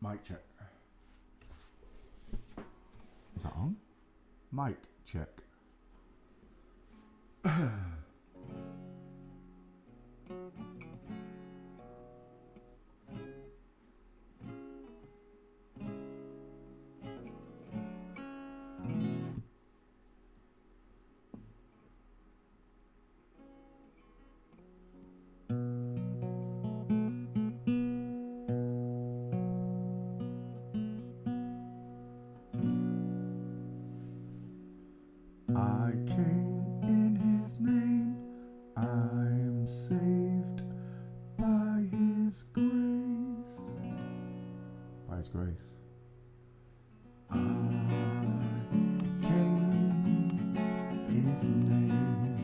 Mic check. Is that on? Mic check. I came in his name, I'm saved by his grace. By his grace. I came in his name,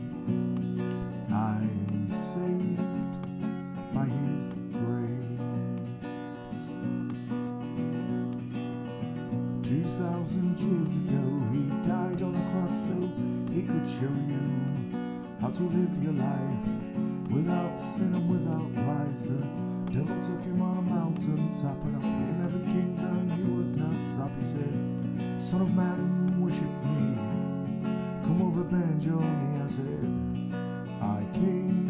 I'm saved by his grace. 2,000 years ago he died on a cross so he could show you how to live your life without sin and without lies. The devil took him on a mountain top, and after in every kingdom he would not stop. He said, "Son of man, worship me, come over, bend your knee." I said, I came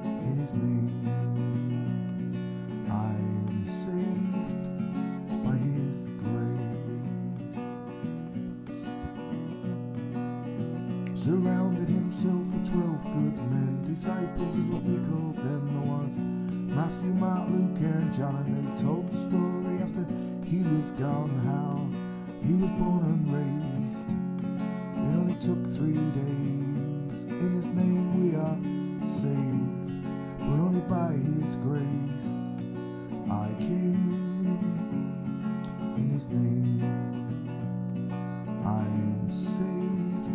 in his name, I am saved by his grace. Surrounded himself with 12 good men, disciples is what we called them. There was Matthew, Mark, Luke and John, and they told the story after he was gone, how he was born and raised. It only took 3 days. In his name we are saved, but only by his grace. I came in his name, I am saved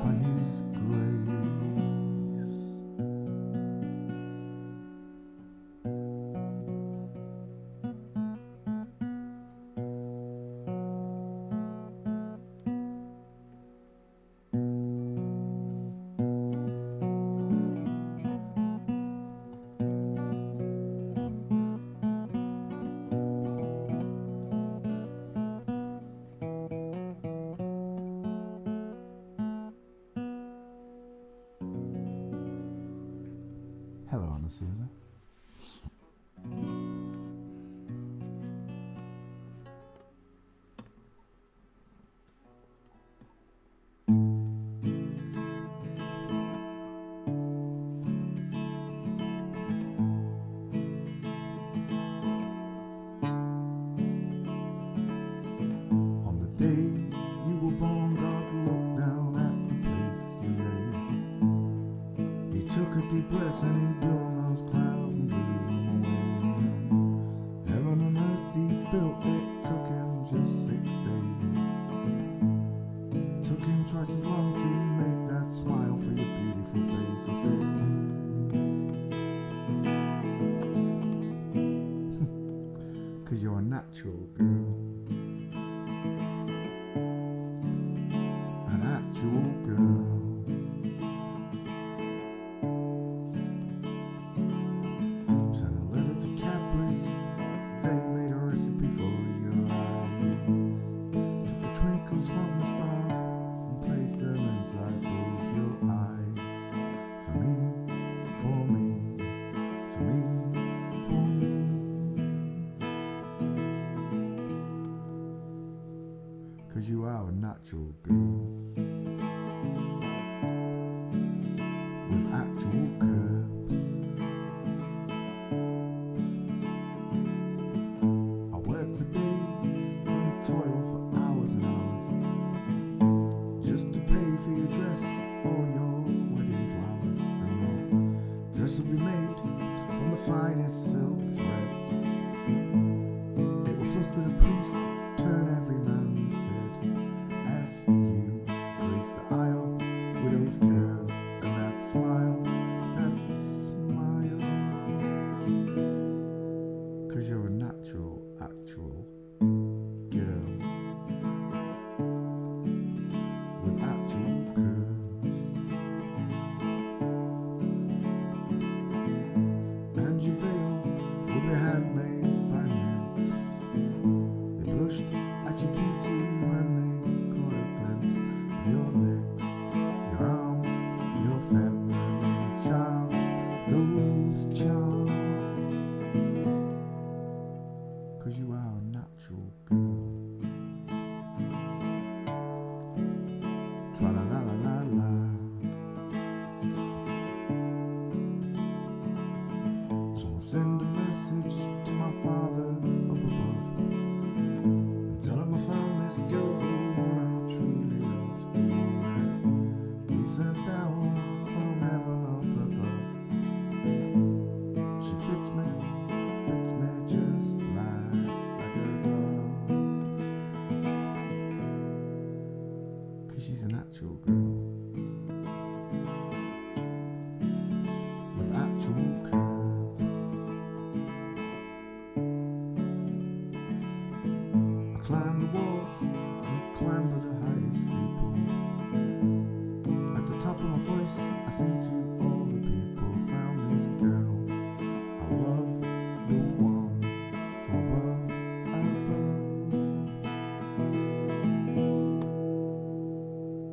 by his grace. Hello, Anastasia. On the day you were born, God looked down at the place you lay. He took a deep breath and he blew on those clouds and blew them away. Heaven and earth he built, it took him just 6 days. Took him twice as long to make that smile for your beautiful face. I said, "Cause you're a natural girl, an actual girl." Sent a letter to Cadbury's, they made a recipe for your eyes. Took the twinkles from the stars and placed them inside both your eyes. For me, for me, for me, for me. Cause you are a natural girl with actual curves. I work for days and toil for hours and hours just to pay for your dress or your wedding flowers. And your dress will be made from the finest silk threads. It will fluster the priest, turn every man's head as you She's a natural girl with actual curves. I climbed the walls and climbed to the highest steeple. At the top of my voice, I sing to all the people. Found this girl, I love the one from above.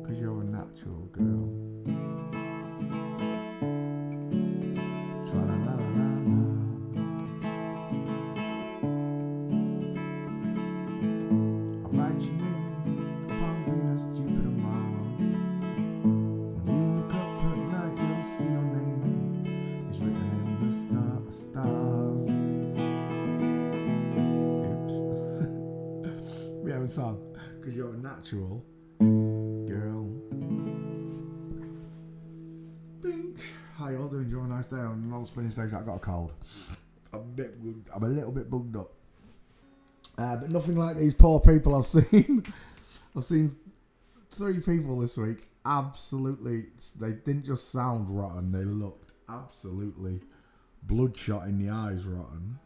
'Cause you're a natural girl. Tra-la-la-la-la. I write your name upon Venus, Jupiter, Mars. When you look up at night, you'll see your name is written in the stars. Oops. We have a song. 'Cause you're a natural girl. Bink. Hi, all doing? Enjoy a nice day on the old spinning stage. I got a cold. I'm a little bit bugged up. But nothing like these poor people I've seen. I've seen 3 people this week. Absolutely, they didn't just sound rotten. They looked absolutely bloodshot in the eyes rotten.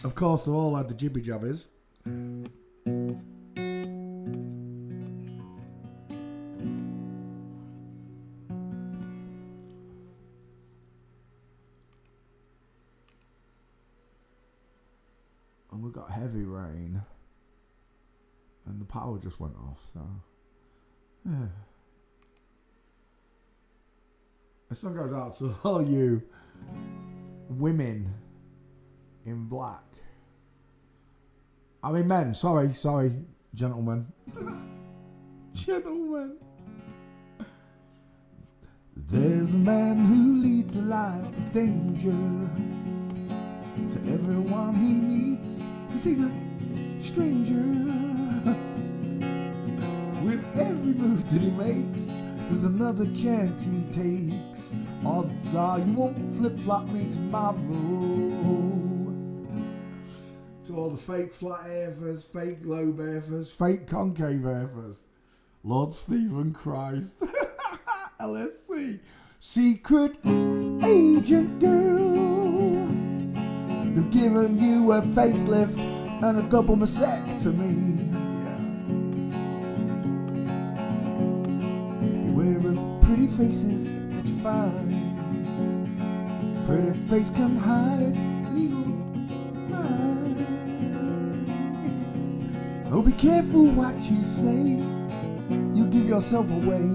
Of course, they all had the jibby jabbies. And we got heavy rain. And the power just went off, so yeah. This song goes out to all you women in black. I mean men, sorry, gentlemen. Gentlemen. There's a man who leads a life of danger. To everyone he meets, he sees a stranger. With every move that he makes, there's another chance he takes. Odds are you won't flip-flop me tomorrow. To all the fake flat earthers, fake globe earthers, fake concave earthers. Lord Stephen Christ. LSC. Secret agent girl. They've given you a facelift and a double mastectomy. Beware of pretty faces that you find. Pretty face can hide an evil mind. Oh, be careful what you say. You give yourself away.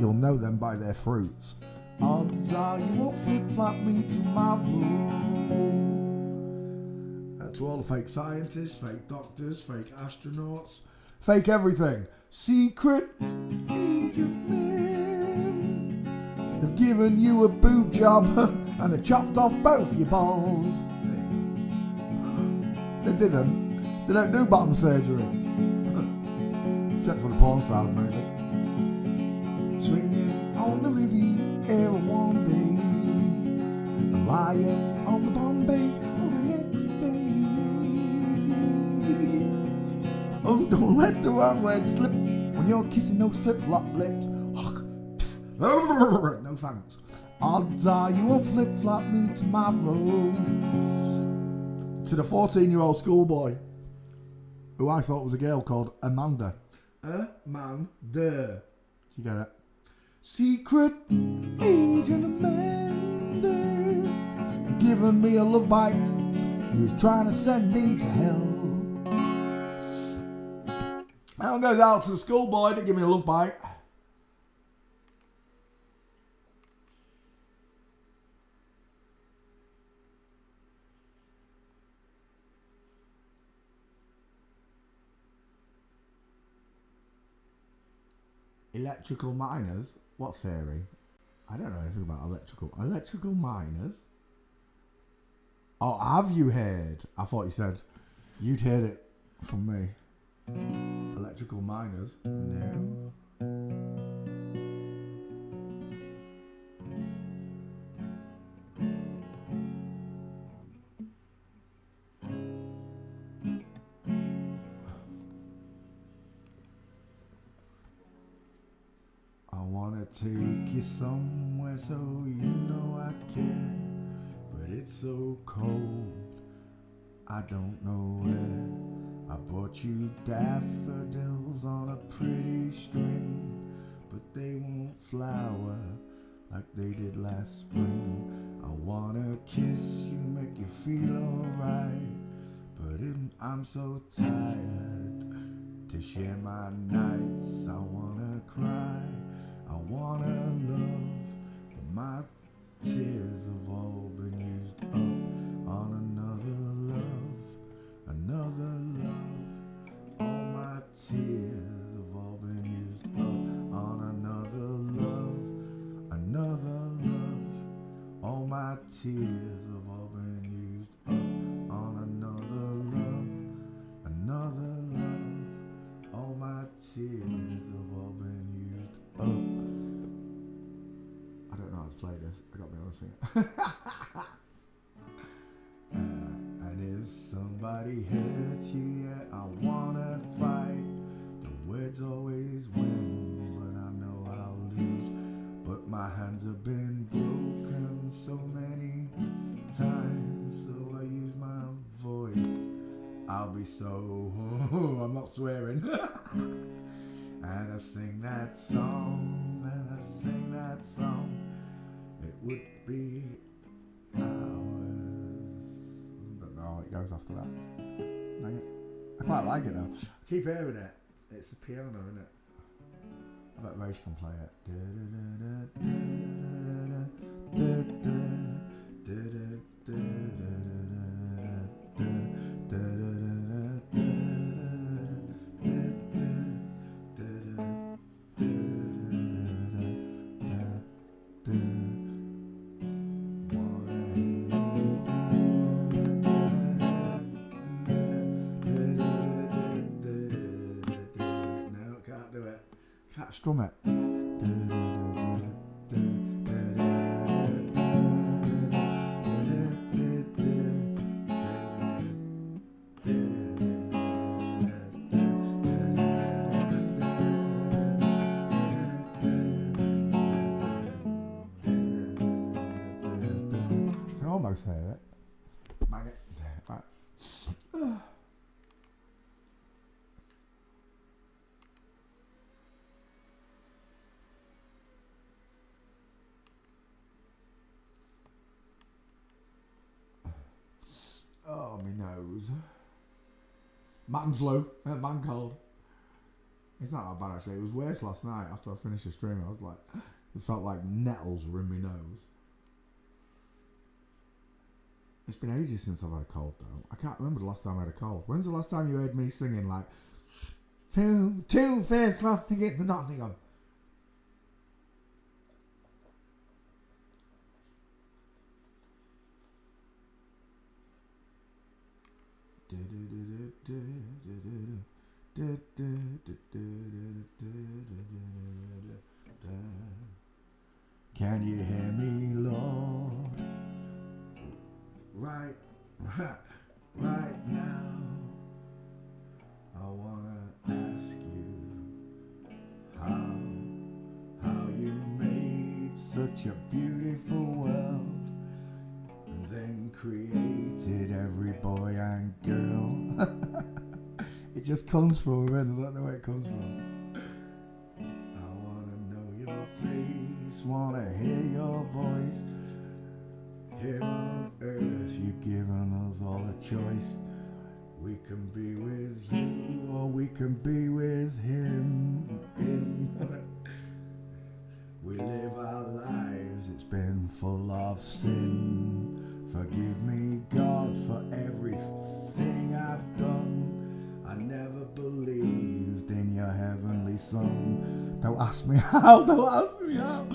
You'll know them by their fruits. Odds are you won't flip-flop me tomorrow. To all the fake scientists, fake doctors, fake astronauts, fake everything. Secret agent men. They've given you a boob job and they chopped off both your balls. They didn't. They don't do bottom surgery. Except for the porn stars, maybe. Swinging on the Riviera one day, and lying on the Bombay the next day. Oh, don't let the wrong word slip when you're kissing those flip-flop lips. No thanks. Odds are you won't flip-flop me tomorrow. To the 14-year-old schoolboy, who I thought was a girl called Amanda. Amanda. Do you get it? Secret agent Amanda. You're giving me a love bite. You was trying to send me to hell. That one goes out to the schoolboy to give me a love bite. Electrical miners? What theory? I don't know anything about electrical miners. Oh, have you heard? I thought you said you'd heard it from me. Electrical miners? No. wanna take you somewhere so you know I care, but it's so cold, I don't know where. I bought you daffodils on a pretty string, but they won't flower like they did last spring. I wanna kiss you, make you feel alright, but I'm so tired to share my nights. I wanna cry, I wanna love, but my tears have all been used up on another love, another love. All my tears have all been used up on another love, another love. All my tears have all been used up on another love, another love. All my tears have all been used up. I don't know how to play this. I got me on this finger. And if somebody hurts you, yeah, I wanna fight. The words always win, but I know I'll lose. But my hands have been broken so many times, so I use my voice. I'll be so, I'm not swearing. And I sing that song, and I sing that song. It would be ours. I don't know how it goes after that. Dang it. I quite like it though. I keep hearing it. It's a piano, isn't it? I bet Rach can play it. No, can't do it. Can't strum it. I can almost hear it. Bang it. Right. Oh, my nose. Man flu. Man cold. It's not that bad actually. It was worse last night after I finished the stream. I was like, it felt like nettles were in my nose. It's been ages since I've had a cold though. I can't remember the last time I had a cold. When's the last time you heard me singing like two first class tickets to Nottingham? Can you hear me, Lord? Right now, I wanna ask you how you made such a beautiful world and then created every boy and girl. It just comes from within. I don't know where it comes from. I wanna know your face, wanna hear your voice. Here on earth, you've given us all a choice. We can be with you or we can be with him. We live our lives, it's been full of sin. Forgive me, God, for everything I've done. I never believed in your heavenly son. Don't ask me how, don't ask me how.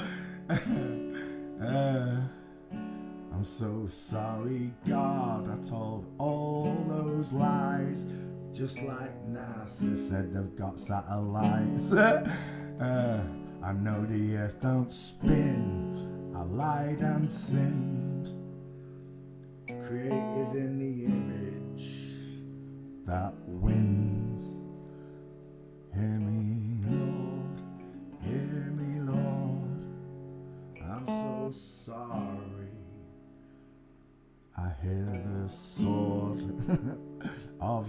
I'm so sorry, God, I told all those lies. Just like NASA said they've got satellites. I know the earth don't spin. I lied and sinned. Created in the image that wins. Hear me, Lord. Hear me, Lord.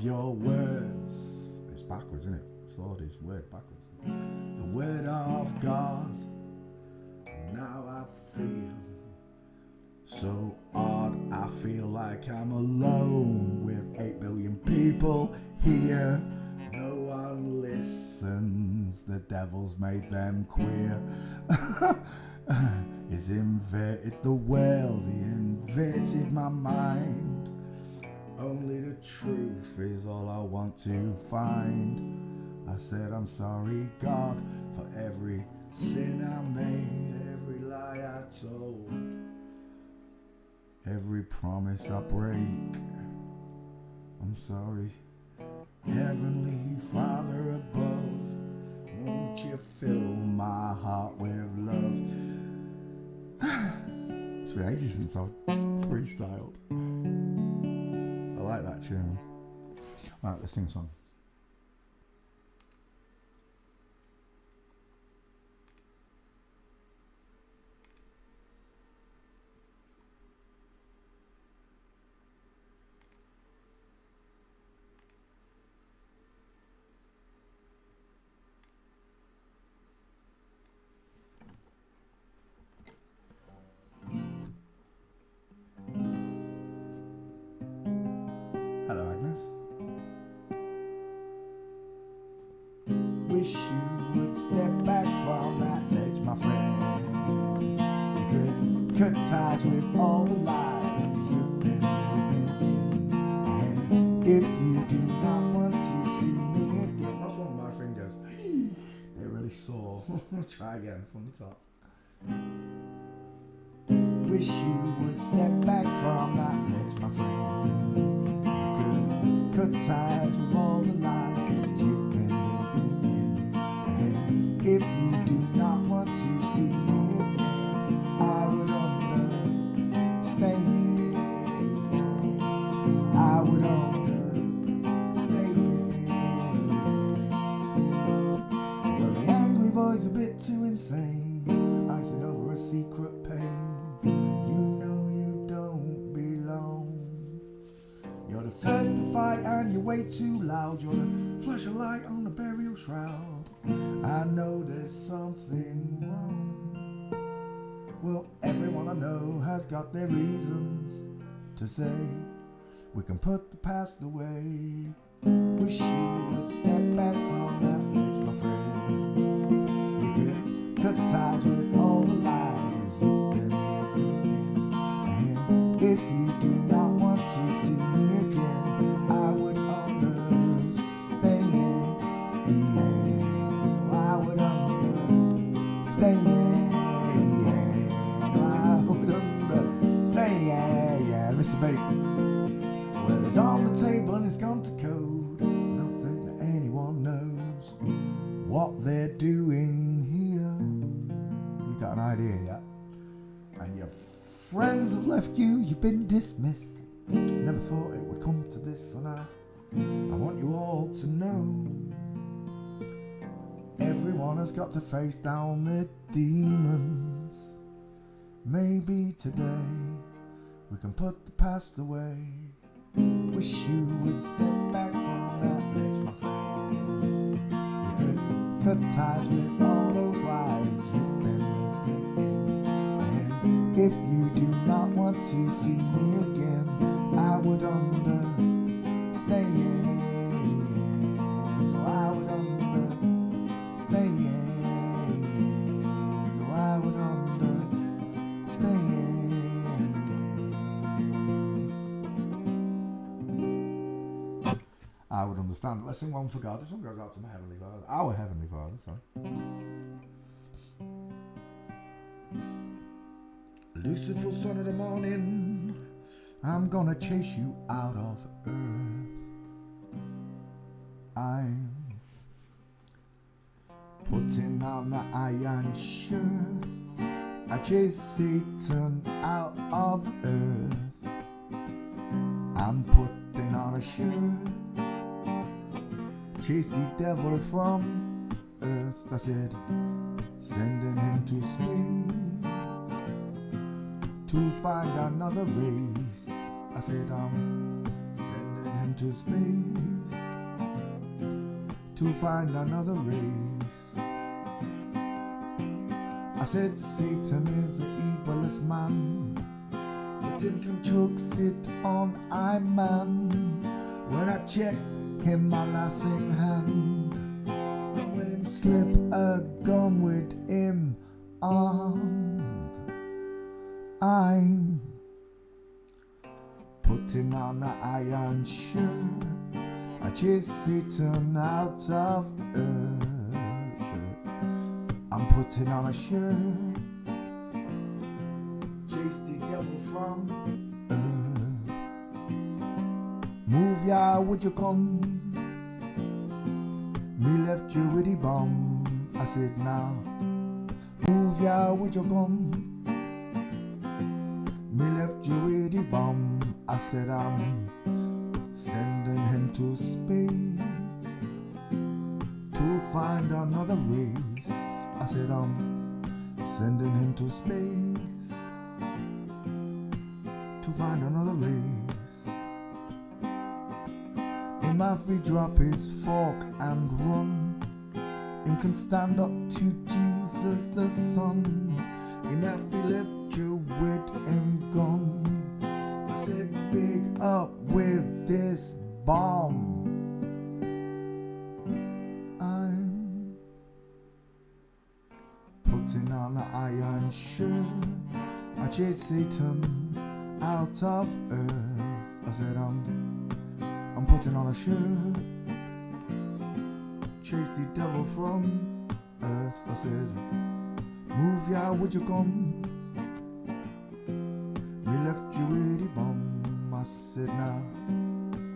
of your words. It's backwards, isn't it? Sword is word backwards. The word of God. Now I feel so odd. I feel like I'm alone with 8 billion people here. No one listens. The devil's made them queer. He's inverted the world. He inverted my mind. Only the truth is all I want to find. I said I'm sorry, God, for every sin I made, every lie I told, every promise I break. I'm sorry, Heavenly Father above, won't you fill my heart with love? It's been ages since I've freestyled. I like that tune. Alright, let's sing a song. Hello, Agnes. Wish you would step back from that ledge, my friend. You could cut ties with all the lies you've been living in. And if you do not want to see me again, that's one of my fingers. They're really sore. Try again from the top. Wish you would step back from that ledge, my friend. Cut ties with all the lies you've been living in. And if you do not want to see me again, I would understand. I would understand. Well, the angry boy's a bit too insane, icing over a secret pain. You know you don't belong. You're the first to fight and you're way too loud. You're the flash of light on the burial shroud. I know there's something wrong. Well, everyone I know has got their reasons to say we can put the past away. Wish you would step back from that ledge, my friend. You could cut ties with all the lies you've been living in. And if you do not want to see me again, I would understand. I would understand. I would understand. Mr. B. Well, it's on the table and it's gone to code. I don't think that anyone knows what they're doing here. You got an idea yet? And your friends have left you, you've been dismissed. Never thought it would come to this, and I want you all to know everyone has got to face down their demons. Maybe today we can put the past away. Wish you would step back from that ledge, my friend. You could cut ties with all those lies you've been living in. And if you do not want to see me again, I would understand. I would understand. I would understand. I would understand. Let's sing one for God. This one goes out to my Heavenly Father. Our Heavenly Father, sorry. Lucifer, son of the morning, I'm gonna chase you out of earth. I'm putting on the iron shirt. I chase Satan out of earth. I'm putting on a shirt. Chase the devil from earth. That's it. Sending him to space to find another race. I said I'm sending him into space to find another race. I said Satan is the evilest man, but him can choke sit on I'm man. When I check him my lasting hand, and when him slip a gun with him armed, I'm putting on the iron shirt. I chase Satan out of earth. I'm putting on a shirt, chase the devil from earth. Move ya, would you come? Me left you with the bomb. I said now, move ya, would you come? Me left you with the bomb. I said I'm sending him to space to find another race. I said I'm sending him to space to find another race. Him have we drop his fork and run. Him can stand up to Jesus the Son. Him have we left you with him gone. I said big up with this bomb. I'm putting on an iron shirt. I chase Satan out of earth. I said I'm putting on a shirt, chase the devil from earth. I said, move ya, would you come? We left you with the bomb. I said, now,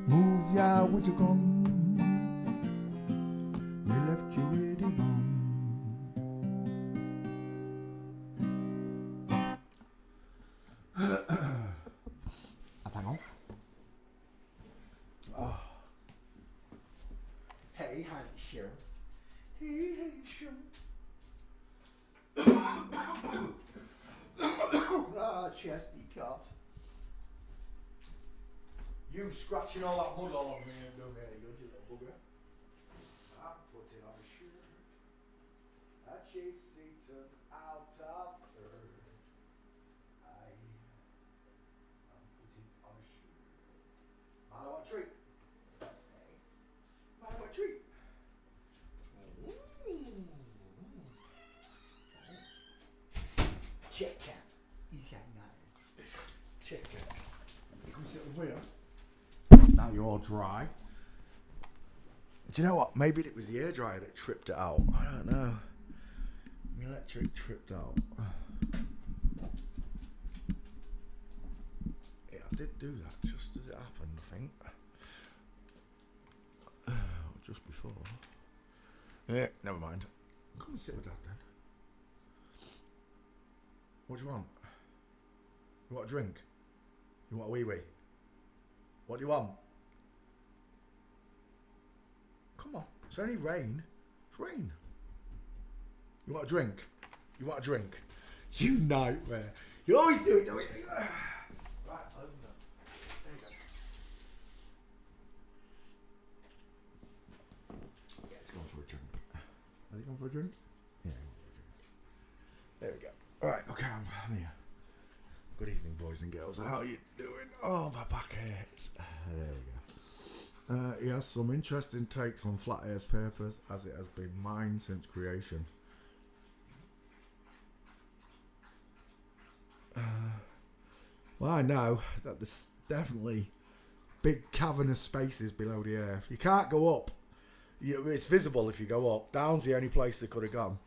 move ya, would you come? We left you with the bomb. Hang on. Oh. Hey, Hanshaw. Hey, Hanshaw. Ah, chesty cough. You scratching all that mud all on me and doing any good, you little bugger. I'm putting on a shirt. I chase Satan out of earth. I'm putting on a shirt. I know what treat. I know what treat. Check cat. He's that nice. Check cat. You come sit over here. Now you're all dry. Do you know what? Maybe it was the hairdryer that tripped it out. I don't know. The electric tripped out. Yeah, I did do that just as it happened, I think. Just before. Yeah, never mind. Come and sit with Dad then. What do you want? You want a drink? You want a wee wee? What do you want? Come on, it's only rain. It's rain. You want a drink? You want a drink? You nightmare. You always do it, don't you? Right, open up. There you go. Yeah, it's going for a drink. Are they going for a drink? Yeah, there we go. Alright, okay, I'm here. Good evening, boys and girls. How are you doing? Oh, my back hurts. There we go. He has some interesting takes on flat earth papers, as it has been mine since creation. Well, I know that there's definitely big cavernous spaces below the earth. You can't go up. It's visible if you go up. Down's the only place they could have gone.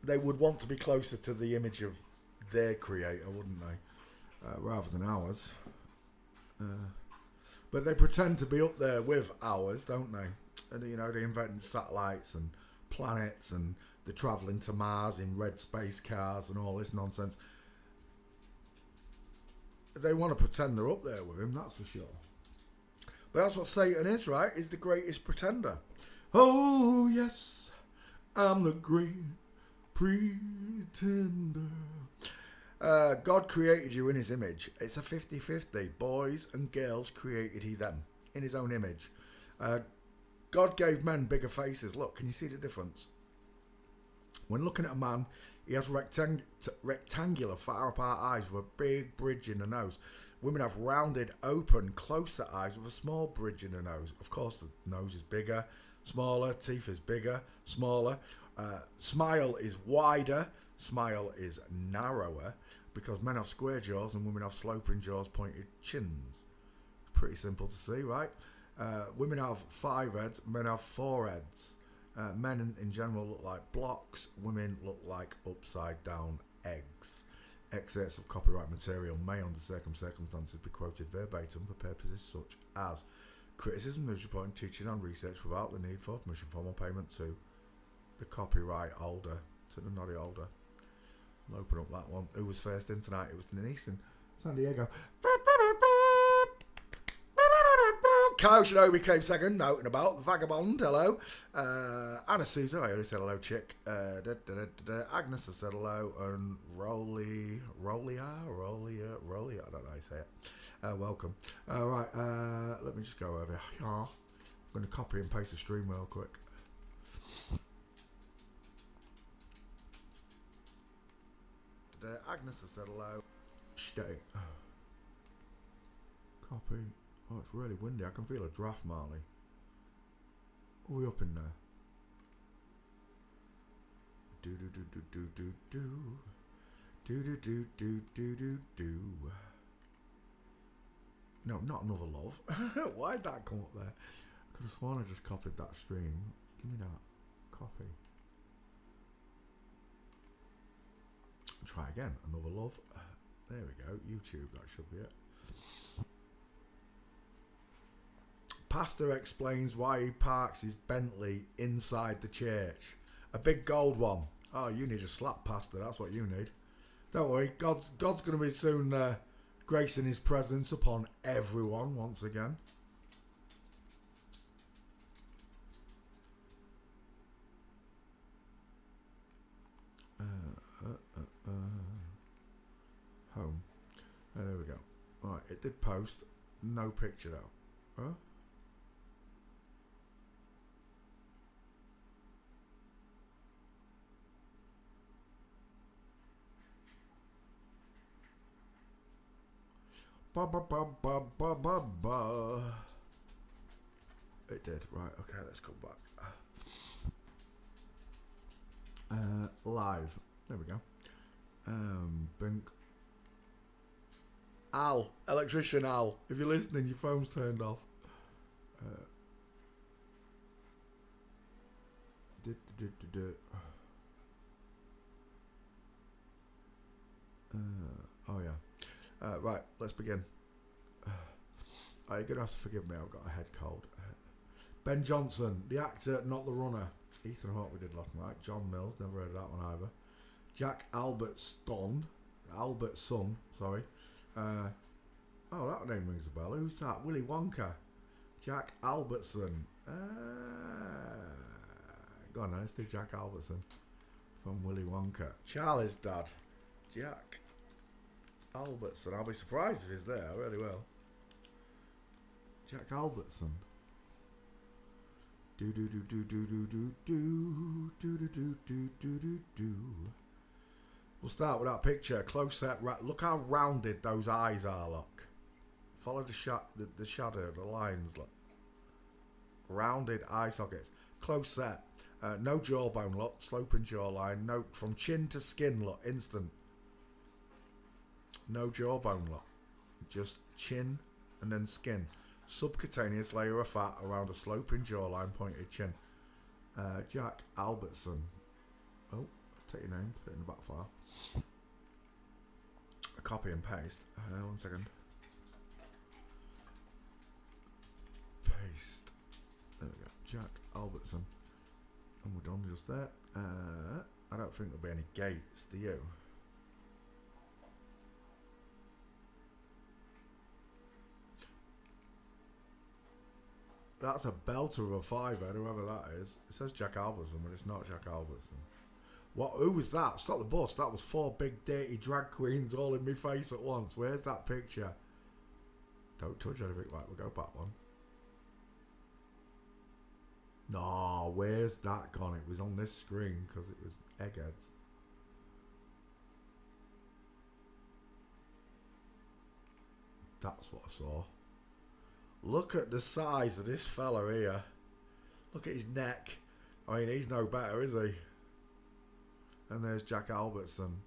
They would want to be closer to the image of their creator, wouldn't they? Rather than ours. But they pretend to be up there with ours, don't they? And you know, they invent satellites and planets, and they're travelling to Mars in red space cars and all this nonsense. They want to pretend they're up there with him, that's for sure. But that's what Satan is, right? He's the greatest pretender. Oh, yes, I'm the great pretender. God created you in his image. It's a 50-50. Boys and girls created he them. in his own image. God gave men bigger faces. Look, can you see the difference? When looking at a man, he has rectangular, far apart eyes with a big bridge in the nose. Women have rounded, open, closer eyes with a small bridge in the nose. Of course, the nose is bigger, smaller, teeth is bigger, smaller. Smile is wider, smile is narrower, because men have square jaws and women have sloping jaws, pointed chins. Pretty simple to see, right? Women have 5 heads, men have 4 heads. Men in general look like blocks, women look like upside down eggs. Excerpts of copyright material may under certain circumstances be quoted verbatim for purposes such as criticism, news reporting, teaching and research without the need for permission, formal payment to the copyright holder, to the noddy holder. I'll open up that one. Who was first in tonight? It was Denise in San Diego. Kyle Shinobi came second, out and about. Vagabond, hello. Anna Souza, I already said hello, chick. Agnes has said hello. And Rolly, I don't know how you say it. Welcome. Right, let me just go over here. I'm going to copy and paste the stream real quick. Agnes has said hello. Stay. Copy. Oh, it's really windy. I can feel a draft, Marley. Are we up in there? Do do do do do do do. Do do do do do do do. No, not another love. Why'd that come up there? I could have sworn I just copied that stream. Give me that. Copy. Try again. Another love. There we go. YouTube, that should be it. Pastor explains why he parks his Bentley inside the church. A big gold one. Oh, you need a slap, Pastor. That's what you need. Don't worry. God's going to be soon gracing his presence upon everyone once again. Home. There we go. Alright, it did post. No picture though. Huh? Ba ba ba ba ba ba ba. It did. Right, okay, let's go back. Live. There we go. Bink. Al, electrician Al, if you're listening, your phone's turned off. Oh yeah. Right, let's begin. You're gonna have to forgive me. I've got a head cold. Ben Johnson, the actor, not the runner. Ethan Hawke we did last night. John Mills, never heard of that one either. Jack Albertson, sorry. Oh, that name rings a bell. Who's that? Willy Wonka. Jack Albertson. Go on, let's do Jack Albertson from Willy Wonka. Charlie's dad, Jack Albertson. I'll be surprised if he's there. I really will. Jack Albertson. Do do do do do do do do do do do do do do do. We'll start with that picture. Close set. Look how rounded those eyes are. Look. Follow the shadow, the lines. Look. Rounded eye sockets. Close set. No jawbone. Look. Sloping jawline. No from chin to skin. Look. Instant. No jawbone. Look. Just chin and then skin. Subcutaneous layer of fat around a sloping jawline, pointed chin. Jack Albertson. Oh, let's take your name, put it in the back file. A copy and paste. 1 second. Paste. There we go. Jack Albertson. And we're done just there. I don't think there'll be any gates, do you? That's a belter of a fiver, whoever that is. It says Jack Albertson, but it's not Jack Albertson. What? Who was that? Stop the bus. That was 4 big dirty drag queens all in my face at once. Where's that picture? Don't touch anything. Right, we'll go back one. No, where's that gone? It was on this screen because it was Eggheads. That's what I saw. Look at the size of this fella here. Look at his neck. I mean, he's no better, is he? And there's Jack Albertson.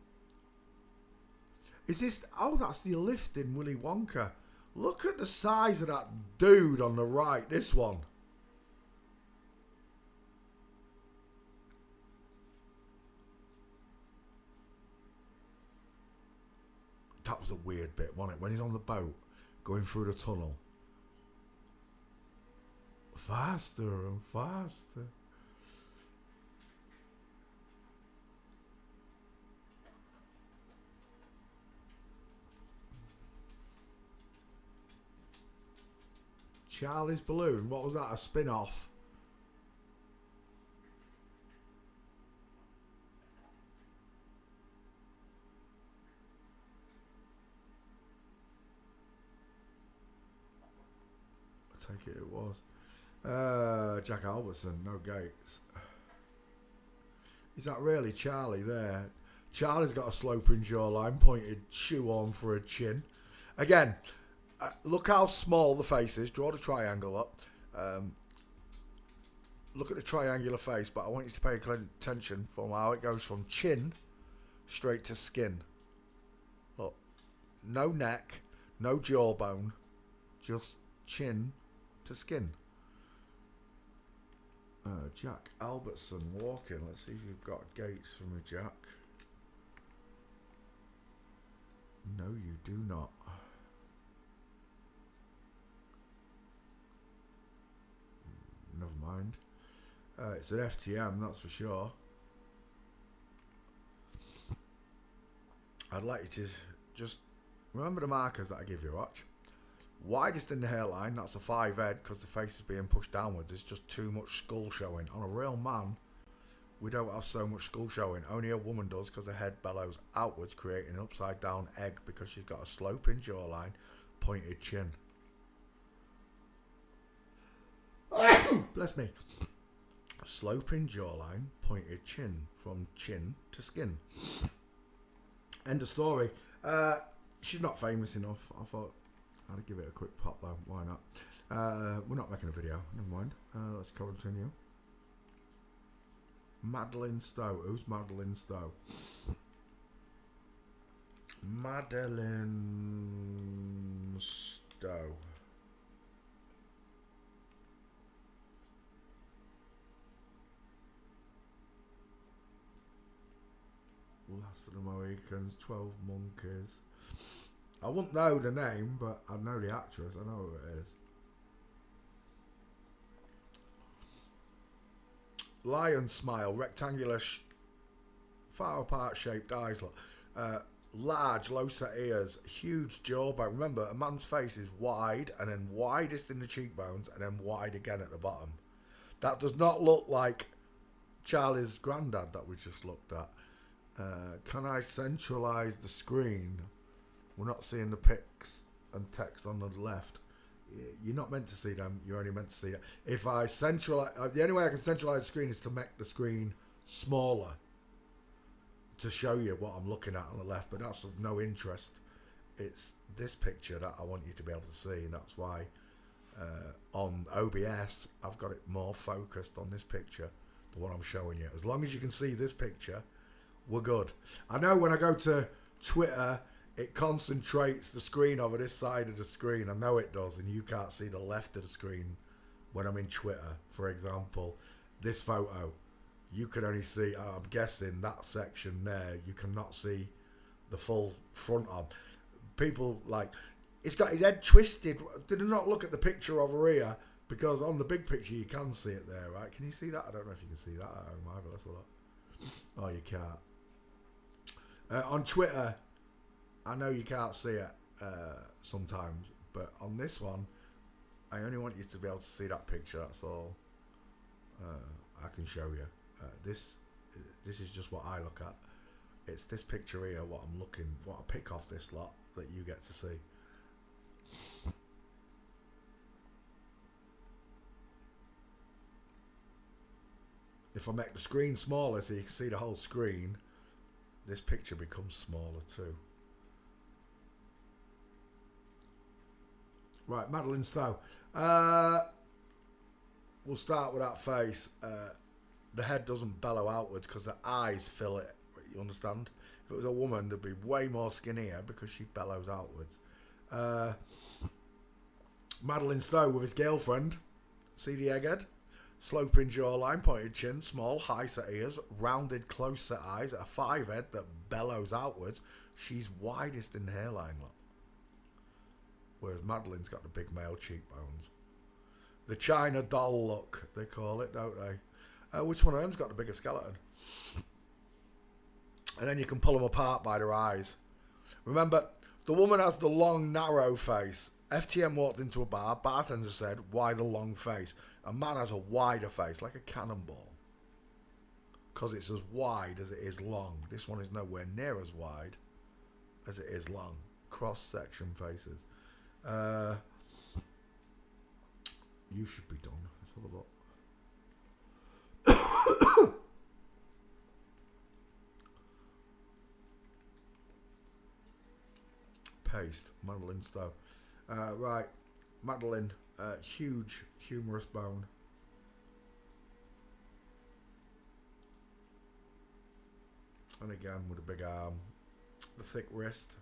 Is this... Oh, that's the lift in Willy Wonka. Look at the size of that dude on the right. This one. That was a weird bit, wasn't it? When he's on the boat, going through the tunnel. Faster and faster. Charlie's Balloon. What was that? A spin-off? I take it was. Jack Albertson, no gates. Is that really Charlie there? Charlie's got a sloping jawline, pointed shoe on for a chin. Again, look how small the face is. Draw the triangle up. Look at the triangular face, but I want you to pay attention from how it goes from chin straight to skin. Look, no neck, no jawbone, just chin to skin. Jack Albertson walking. Let's see if you've got gates for me, Jack. No, you do not. Never mind. It's an FTM, that's for sure. I'd like you to just remember the markers that I give you, watch. Widest in the hairline, that's a 5 head because the face is being pushed downwards. There's just too much skull showing. On a real man, we don't have so much skull showing. Only a woman does because the head bellows outwards, creating an upside down egg because she's got a sloping jawline, pointed chin. Bless me. Sloping jawline, pointed chin, from chin to skin. End of story. She's not famous enough. I thought I'd give it a quick pop though. Why not? We're not making a video. Never mind. Let's continue. Madeline Stowe. Who's Madeline Stowe? Madeline Stowe. Last of the Mohicans, 12 Monkeys. I wouldn't know the name, but I know the actress. I know who it is. Lion smile, rectangular, far apart shaped eyes. Look, large, low set ears, huge jawbone. Remember, a man's face is wide, and then widest in the cheekbones, and then wide again at the bottom. That does not look like Charlie's granddad that we just looked at. Can I centralize the screen? We're not seeing the pics and text on the left. You're not meant to see them. You're only meant to see it. If I centralize, the only way I can centralize the screen is to make the screen smaller to show you what I'm looking at on the left. But that's of no interest. It's this picture that I want you to be able to see, and that's why on OBS I've got it more focused on this picture, the one I'm showing you. As long as you can see this picture, we're good. I know when I go to Twitter, it concentrates the screen over this side of the screen. I know it does, and you can't see the left of the screen when I'm in Twitter. For example, this photo, you can only see, I'm guessing, that section there. You cannot see the full front on. People like, it's got his head twisted. Did not look at the picture over here, because on the big picture you can see it there, right? Can you see that? I don't know if you can see that at home either. Let's look. Oh, you can't. On Twitter, I know you can't see it sometimes, but on this one, I only want you to be able to see that picture. That's all I can show you. This is just what I look at. It's this picture here, what I pick off this lot that you get to see. if I make the screen smaller so you can see the whole screen, this picture becomes smaller too. Right, Madeleine Stowe. We'll start with that face. The head doesn't bellow outwards because the eyes fill it. You understand? If it was a woman, there'd be way more skinnier because she bellows outwards. Madeleine Stowe with his girlfriend. See the egghead? Sloping jawline, pointed chin, small, high set ears, rounded, close set eyes, a 5 head that bellows outwards. She's widest in the hairline, look. Whereas Madeleine's got the big male cheekbones. The China doll look, they call it, don't they? Which one of them's got the bigger skeleton? And then you can pull them apart by their eyes. Remember, the woman has the long, narrow face. FTM walked into a bar, bartender said, why the long face? A man has a wider face, like a cannonball. Because it's as wide as it is long. This one is nowhere near as wide as it is long. Cross-section faces. You should be done. Let's have a look. Paste. Madeleine Stowe. Right. Madeleine. Huge, humorous bone. And again with a big arm. The thick wrist.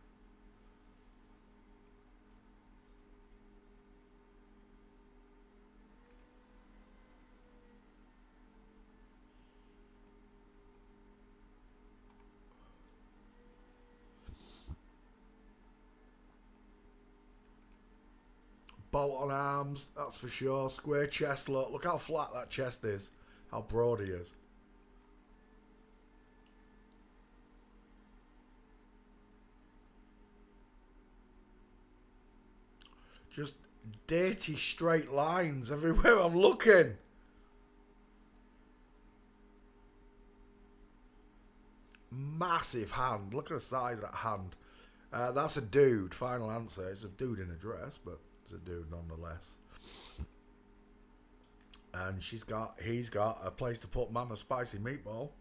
Bolt on arms, that's for sure. Square chest, look how flat that chest is. How broad he is. Just dirty straight lines everywhere I'm looking. Massive hand. Look at the size of that hand. That's a dude. Final answer. It's a dude in a dress, but it's a dude nonetheless. And he's got a place to put Mama's spicy meatball.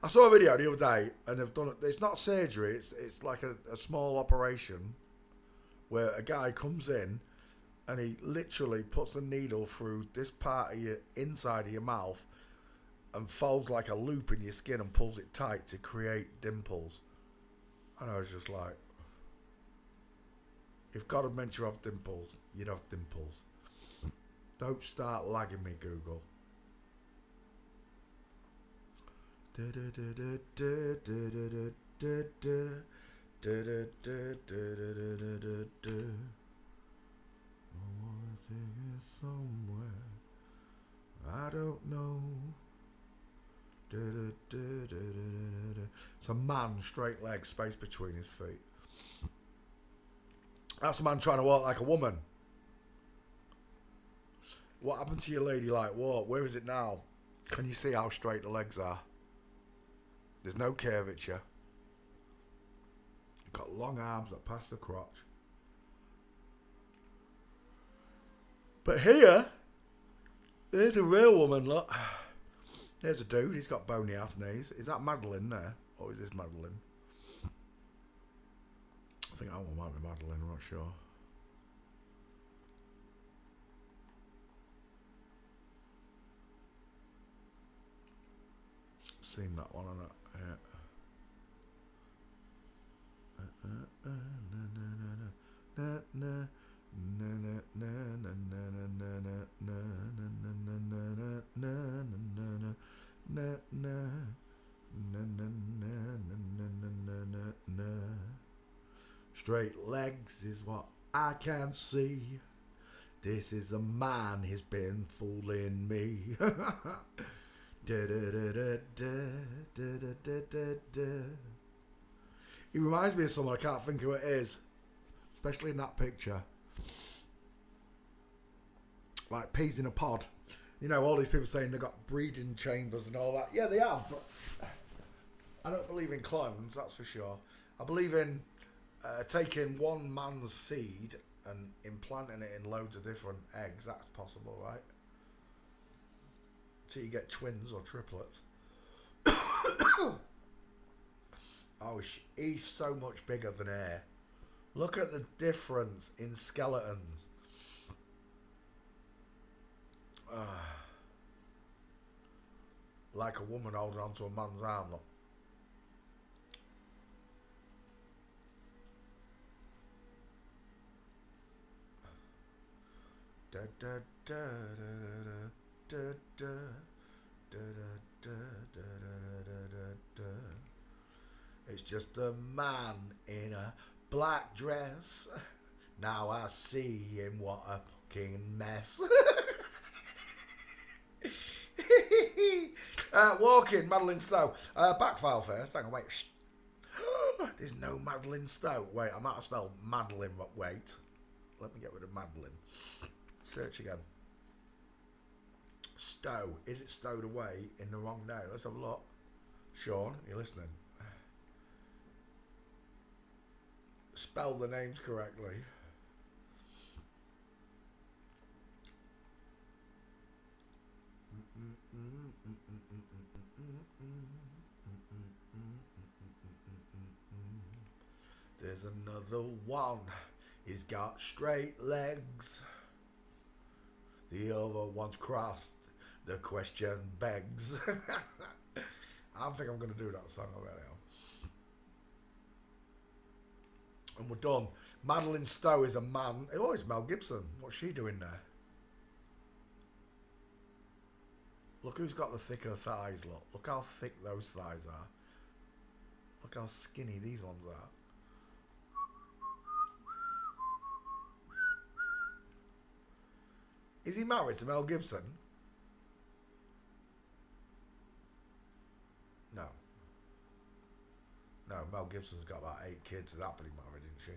I saw a video the other day, and they've done it. It's not surgery. It's like a small operation where a guy comes in and he literally puts a needle through this part of your inside of your mouth and folds like a loop in your skin and pulls it tight to create dimples. And I was just like, if God had meant you have dimples, you'd have dimples. Don't start lagging me, Google. I wanna take it somewhere I don't know. It's a man, straight leg, space between his feet. That's a man trying to walk like a woman. What happened to your ladylike walk? Where is it now? Can you see how straight the legs are? There's no curvature. You've got long arms that pass the crotch. But here, there's a real woman, look. There's a dude, he's got bony ass knees. Is that Madeleine there? Or is this Madeleine? I think that one might be Madeleine, I'm not sure. Seen that one on it, yeah. Straight legs is what I can see. This is a man, he's been fooling me. He reminds me of someone, I can't think who it is. Especially in that picture. Like peas in a pod. You know, all these people saying they've got breeding chambers and all that. Yeah, they have, but I don't believe in clones, that's for sure. I believe in taking one man's seed and implanting it in loads of different eggs. That's possible, right? So you get twins or triplets. Oh, he's so much bigger than Air. Look at the difference in skeletons. Like a woman holding onto a man's arm. Look. Da, da, da, da, da, da, da, da, da, da, da. It's just a man in a black dress. Now I see him, what a fucking mess. Walking, Madeline Stowe. Backfile first. Hang on, wait. There's no Madeline Stowe. Wait, I might have spelled Madeline, but wait. Let me get rid of Madeline. Search again. Stowe. Is it stowed away in the wrong name? Let's have a look. Sean, you listening? Spell the names correctly. There's another one. He's got straight legs. The other one's crossed. The question begs. I think I'm going to do that song already. And we're done. Madeline Stowe is a man. Oh, it's Mel Gibson. What's she doing there? Look who's got the thicker thighs, look. Look how thick those thighs are. Look how skinny these ones are. Is he married to Mel Gibson? No. No, Mel Gibson's got about 8 kids. Is happily married, isn't she?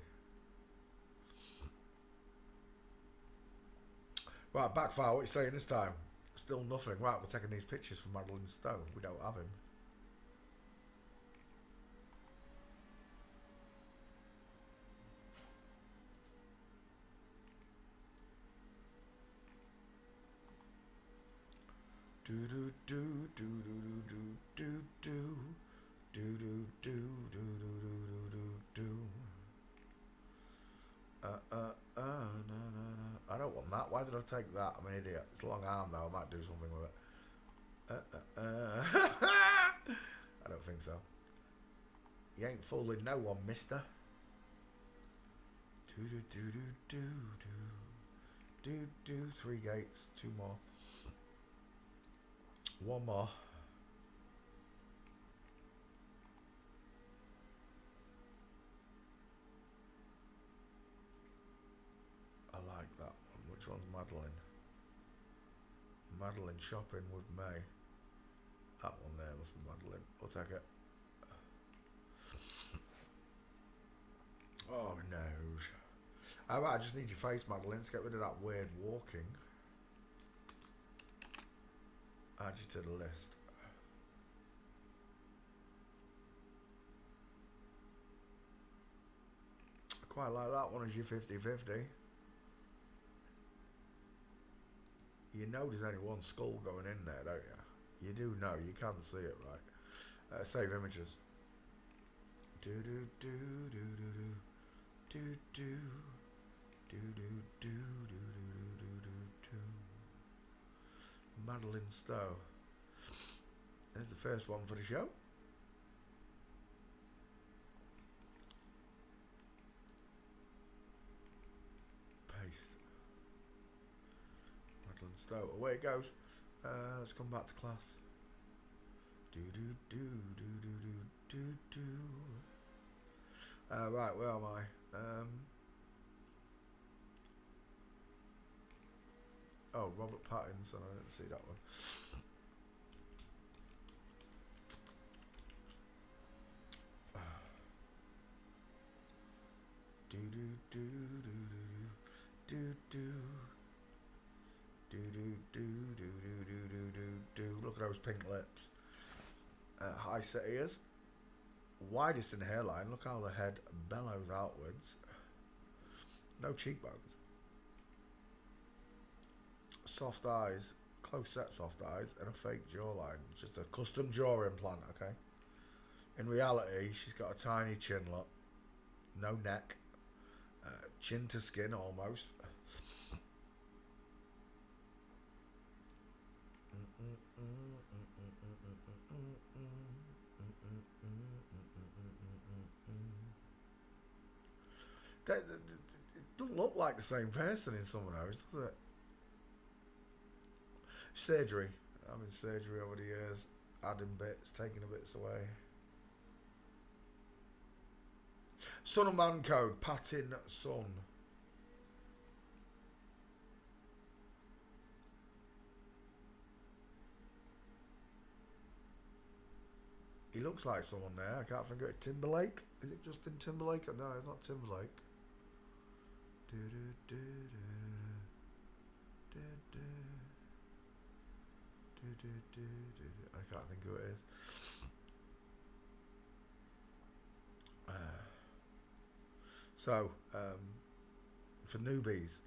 Right, backfire. What are you saying this time? Still nothing. Right, we're taking these pictures from Madeline Stowe. We don't have him. Do do do do do do do do do do do do do do do. No. I don't want that. Why did I take that? I'm an idiot. It's a long arm though. I might do something with it. I don't think so. You ain't fooling no one, mister. Do do do do do do do. 3 gates. 2 more. 1 more. I like that one. Which one's Madeline? Madeline shopping with May. That one there must be Madeline. We'll take it. Oh no. I just need your face, Madeline, to get rid of that weird walking. Add you to the list. I quite like that one as your 50-50. You know there's only one skull going in there, don't you? You do know, you can see it, right? Save images. Do do do do do do do do do do do do do do. Madeline Stowe. There's the first one for the show. Paste. Madeline Stowe. Away it goes. Let's come back to class. Do do do do do do do do. Right, where am I? Oh, Robert Pattinson. I didn't see that one. Do do do do do do do do do do do do do do do. Look at those pink lips. High set ears. Widest in hairline. Look how the head bellows outwards. No cheekbones. Soft eyes, close set soft eyes, and a fake jawline. Just a custom jaw implant, okay? In reality, she's got a tiny chin, look. No neck. Chin to skin, almost. It doesn't look like the same person in some of those, does it? Surgery. Having surgery over the years, adding bits, taking the bits away. Son of Man Code, Patin Son. He looks like someone there. I can't think of it. Timberlake? Is it Justin Timberlake? No, it's not Timberlake. I can't think who it is. So, for newbies,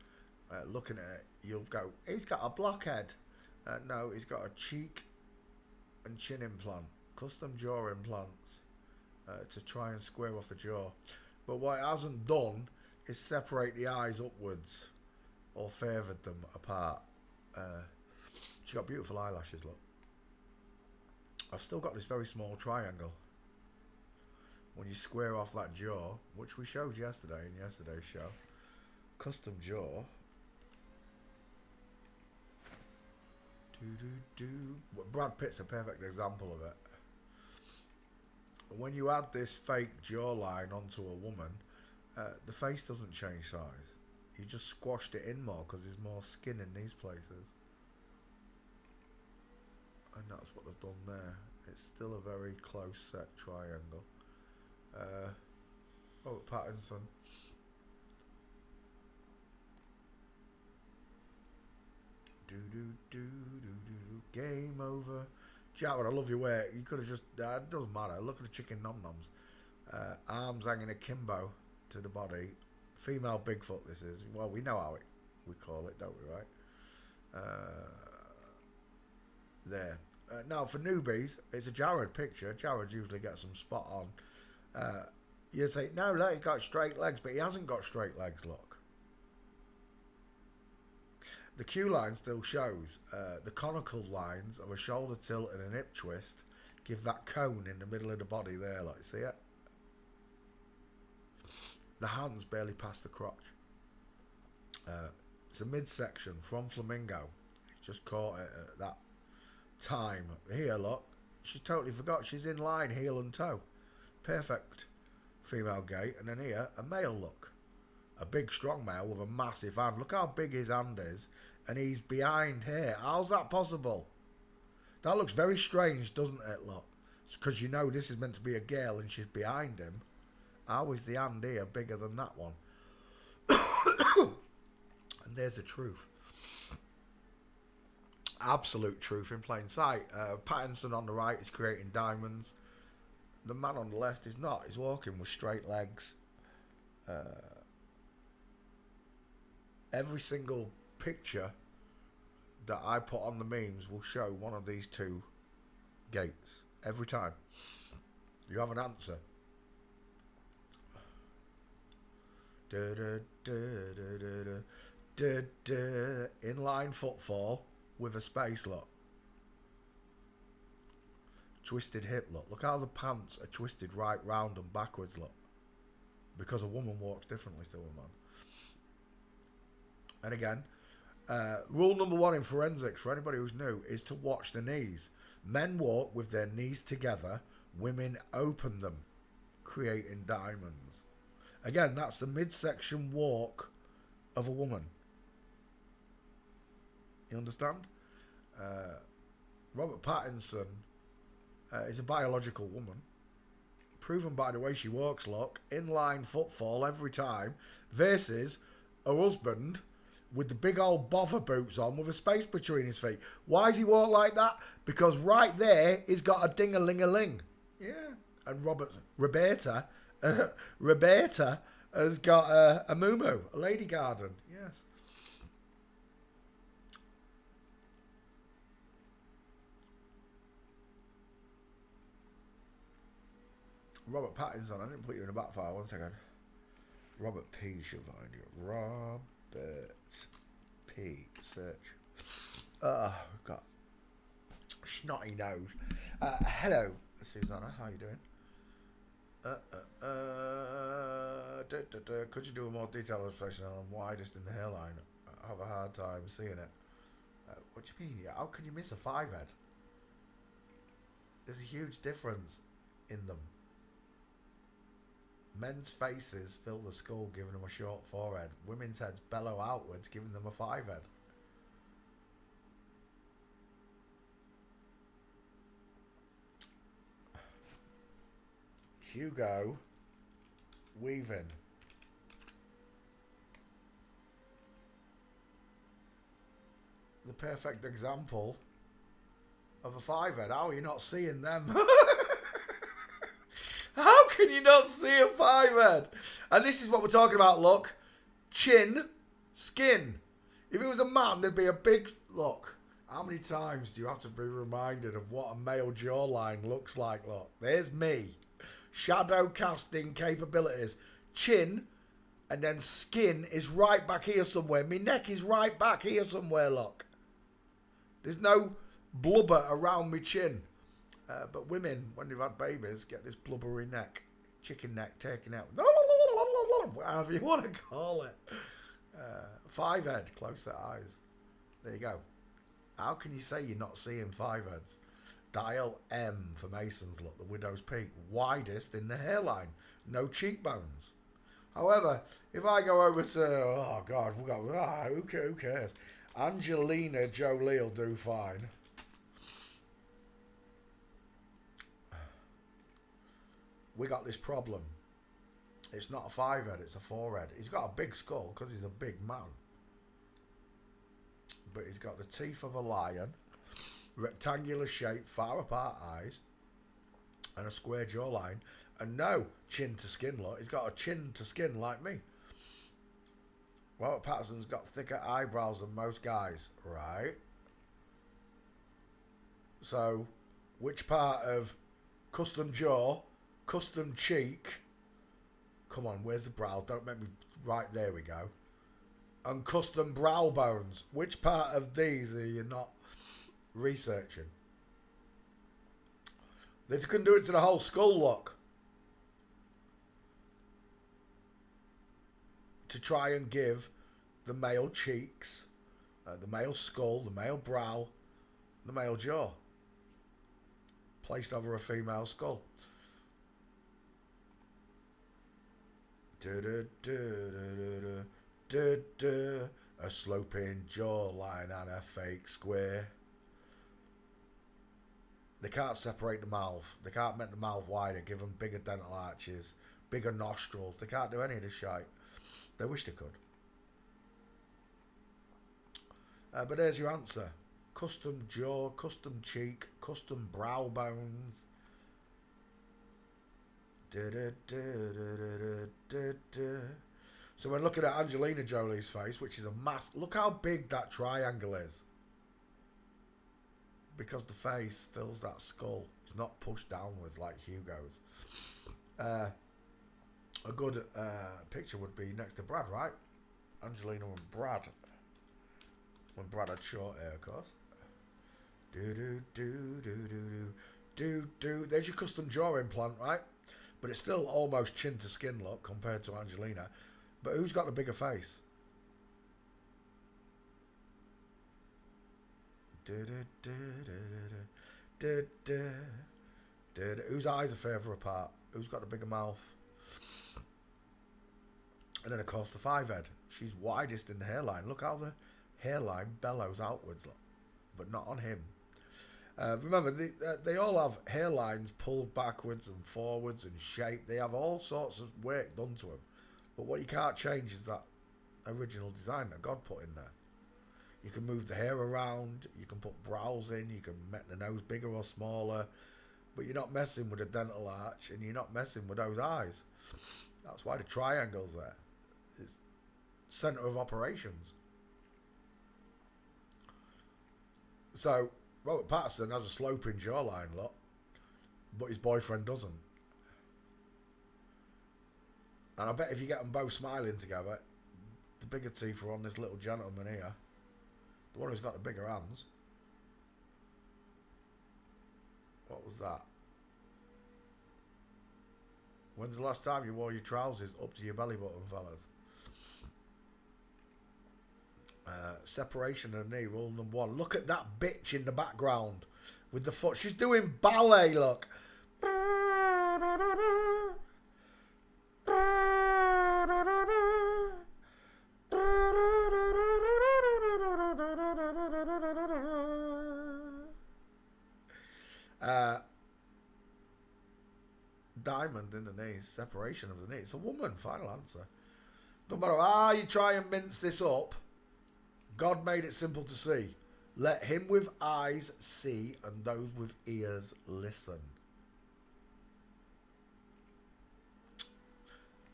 looking at it, you'll go, he's got a blockhead. No, he's got a cheek and chin implant, custom jaw implants to try and square off the jaw. But what it hasn't done is separate the eyes upwards or favoured them apart. She's got beautiful eyelashes, look. I've still got this very small triangle. When you square off that jaw, which we showed yesterday in yesterday's show, custom jaw. Brad Pitt's a perfect example of it. When you add this fake jawline onto a woman, the face doesn't change size. You just squashed it in more because there's more skin in these places. And that's what they've done there. It's still a very close set triangle. Robert Pattinson. Game over. Jared, I love your way. You could have just. It doesn't matter. Look at the chicken nom noms. Arms hanging akimbo to the body. Female Bigfoot. This is. Well, we know how we call it, don't we? Right. There. Now for newbies, it's a Jared picture. Jared usually gets them spot on. You say, no, look, he's got straight legs, but he hasn't got straight legs, look. The Q line still shows. The conical lines of a shoulder tilt and a hip twist give that cone in the middle of the body there, like, see it? The hands barely past the crotch. It's a midsection from Flamingo. He just caught it at that time. Here, look, she totally forgot. She's in line, heel and toe. Perfect female gait. And then here, a male look. A big strong male with a massive hand. Look how big his hand is. And he's behind here. How's that possible? That looks very strange, doesn't it, look? Because you know this is meant to be a girl and she's behind him. How is the hand here bigger than that one? And there's the truth. Absolute truth in plain sight. Pattinson on the right is creating diamonds. The man on the left is not. He's walking with straight legs. Every single picture that I put on the memes will show one of these two gaits. Every time. You have an answer. Inline footfall with a space look. Twisted hip look. Look how the pants are twisted right round and backwards look. Because a woman walks differently to a man. And again, rule number 1 in forensics for anybody who's new is to watch the knees. Men walk with their knees together. Women open them, creating diamonds. Again, that's the midsection walk of a woman. You understand? Robert Pattinson is a biological woman. Proven by the way she walks, look. Inline footfall every time. Versus her husband with the big old bother boots on with a space between his feet. Why does he walk like that? Because right there, he's got a ding-a-ling-a-ling. Yeah. And Roberta has got a moo-moo, a lady garden. Yes. Robert Pattinson. I didn't put you in a back file. 1 second. Robert P. should find you. Robert P. Search. Got snotty nose. Hello, Susanna. How you doing? Could you do a more detailed explanation on widest in the hairline? I have a hard time seeing it. What do you mean? How can you miss a 5-head? There's a huge difference in them. Men's faces fill the skull, giving them a short forehead. Women's heads bellow outwards, giving them a 5-head. Hugo Weaving. The perfect example of a 5-head. How are you not seeing them? How can you not see a 5-head? And this is what we're talking about, look. Chin, skin. If it was a man, there'd be a big look. How many times do you have to be reminded of what a male jawline looks like? Look, there's me. Shadow casting capabilities. Chin, and then skin is right back here somewhere. My neck is right back here somewhere, look. There's no blubber around my chin. But women, when they've had babies, get this blubbery neck. Chicken neck taken out. Whatever you want to call it. 5-head, close their eyes. There you go. How can you say you're not seeing 5-heads? Dial M for Mason's look, the widow's peak. Widest in the hairline. No cheekbones. However, if I go over to, oh God, who cares? Angelina Jolie will do fine. We got this problem. It's not a 5-head, it's a 4-head. He's got a big skull because he's a big man. But he's got the teeth of a lion, rectangular shape, far apart eyes, and a square jawline, and no chin to skin look. He's got a chin to skin like me. Robert Pattinson's got thicker eyebrows than most guys, right? So, which part of custom jaw, custom cheek, come on, where's the brow? Don't make me, right, there we go. And custom brow bones. Which part of these are you not researching? If you can do it to the whole skull look, to try and give the male cheeks, the male skull, the male brow, the male jaw placed over a female skull. A sloping jawline and a fake square. They can't separate the mouth. They can't make the mouth wider, give them bigger dental arches, bigger nostrils. They can't do any of this shite. They wish they could. But there's your answer. Custom jaw, custom cheek, custom brow bones. So when looking at Angelina Jolie's face, which is a mass, look how big that triangle is. Because the face fills that skull. It's not pushed downwards like Hugo's. A good picture would be next to Brad, right? Angelina and Brad. When Brad had short hair, of course. There's your custom jaw implant, right? But it's still almost chin to skin look compared to Angelina. But who's got the bigger face? Whose eyes are further apart? Who's got the bigger mouth? And then of course the 5-head. She's widest in the hairline. Look how the hairline bellows outwards, but not on him. Remember, they all have hairlines pulled backwards and forwards and shaped. They have all sorts of work done to them. But what you can't change is that original design that God put in there. You can move the hair around. You can put brows in. You can make the nose bigger or smaller. But you're not messing with a dental arch, and you're not messing with those eyes. That's why the triangle's there. It's centre of operations. So Robert Pattinson has a sloping jawline, look, but his boyfriend doesn't. And I bet if you get them both smiling together, the bigger teeth are on this little gentleman here. The one who's got the bigger hands. What was that? When's the last time you wore your trousers up to your belly button, fellas? Separation of the knee, rule number 1. Look at that bitch in the background with the foot. She's doing ballet, look. Diamond in the knees, separation of the knee. It's a woman, final answer. No matter how you try and mince this up, God made it simple to see. Let him with eyes see and those with ears listen.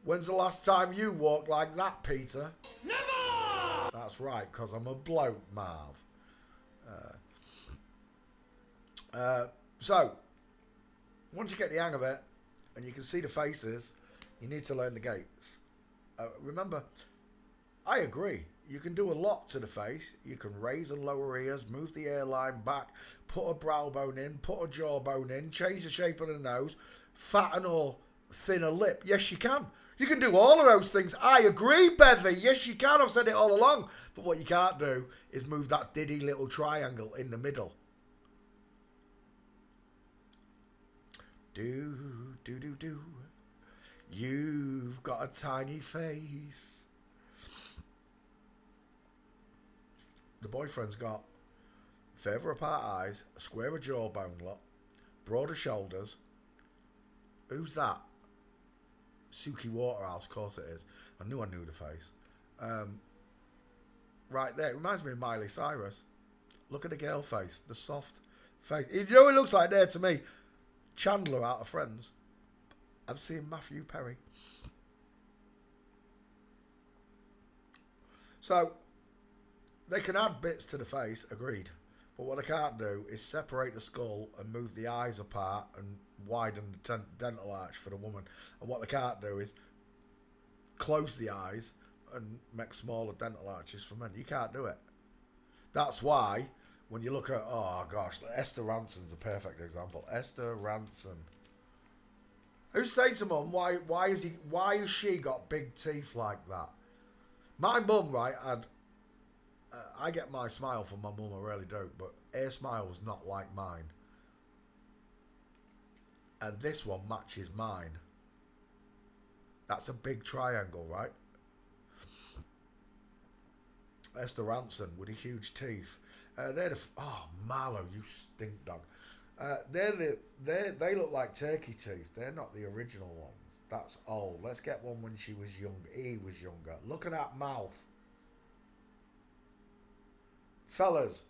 When's the last time you walked like that, Peter? Never! That's right, because I'm a bloke, Marv. So, once you get the hang of it, and you can see the faces, you need to learn the gaits. Remember, I agree. You can do a lot to the face. You can raise and lower ears, move the hairline back, put a brow bone in, put a jawbone in, change the shape of the nose, fatten or thin a lip. Yes, you can. You can do all of those things. I agree, Bevy. Yes, you can. I've said it all along. But what you can't do is move that diddy little triangle in the middle. Do. You've got a tiny face. The boyfriend's got further apart eyes, a squarer jawbone lot, broader shoulders. Who's that? Suki Waterhouse, of course it is. I knew the face. Right there, it reminds me of Miley Cyrus. Look at the girl face, the soft face. You know what it looks like there to me? Chandler out of Friends. I'm seeing Matthew Perry. So, they can add bits to the face, agreed. But what they can't do is separate the skull and move the eyes apart and widen the dental arch for the woman. And what they can't do is close the eyes and make smaller dental arches for men. You can't do it. That's why when you look at, oh gosh, Esther Ranson's a perfect example. Esther Ranson. Who say to mum, why has she got big teeth like that? My mum, right, had, I get my smile from my mum, I really do, but her smile was not like mine. And this one matches mine. That's a big triangle, right? Esther Ranson with the huge teeth. They're the, oh, Marlowe, you stink dog. They look like turkey teeth. They're not the original ones. That's old. Let's get one when she was young. He was younger. Look at that mouth. Fellas,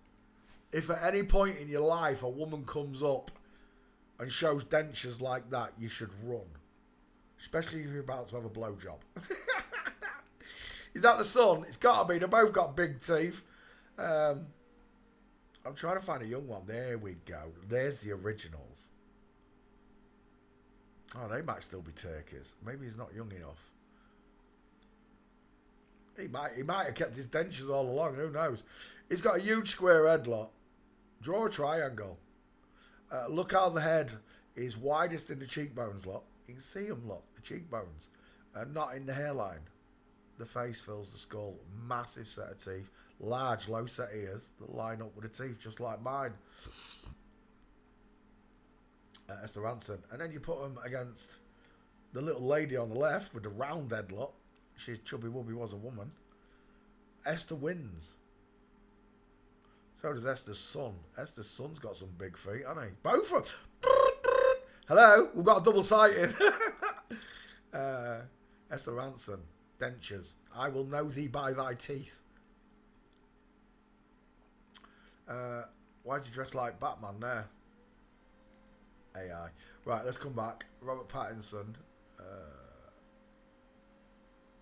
if at any point in your life a woman comes up and shows dentures like that, you should run. Especially if you're about to have a blowjob. Is that the son? It's got to be. They both got big teeth. I'm trying to find a young one. There we go. There's the originals. Oh, they might still be turkeys. Maybe he's not young enough. He might have kept his dentures all along. Who knows? He's got a huge square head lot. Draw a triangle. Look how the head is widest in the cheekbones lot. You can see them lot, the cheekbones. Not in the hairline. The face fills the skull. Massive set of teeth. Large, low set ears that line up with the teeth just like mine. Esther Ranson. And then you put them against the little lady on the left with the round head lot. She's Chubby Wubby was a woman. Esther wins. So does Esther's son. Esther's son's got some big feet, hasn't he? Both of them. Hello, we've got a double sighting. Esther Ranson. Dentures. I will know thee by thy teeth. Why is he dressed like Batman there? AI. Right, let's come back. Robert Pattinson.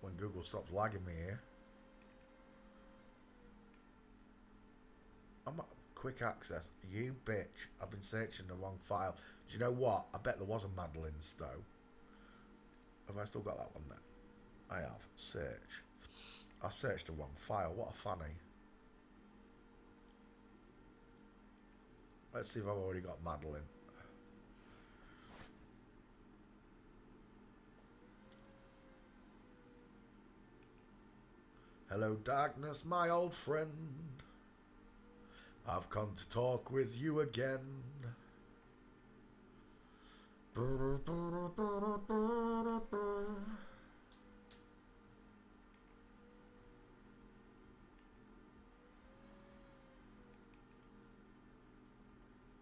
When Google stops lagging me here. I'm at quick access. You bitch. I've been searching the wrong file. Do you know what? I bet there was a Madeline Stowe. Have I still got that one there? I have. Search. I searched the wrong file. What a fanny. Let's see if I've already got Madeline. Hello, darkness, my old friend. I've come to talk with you again.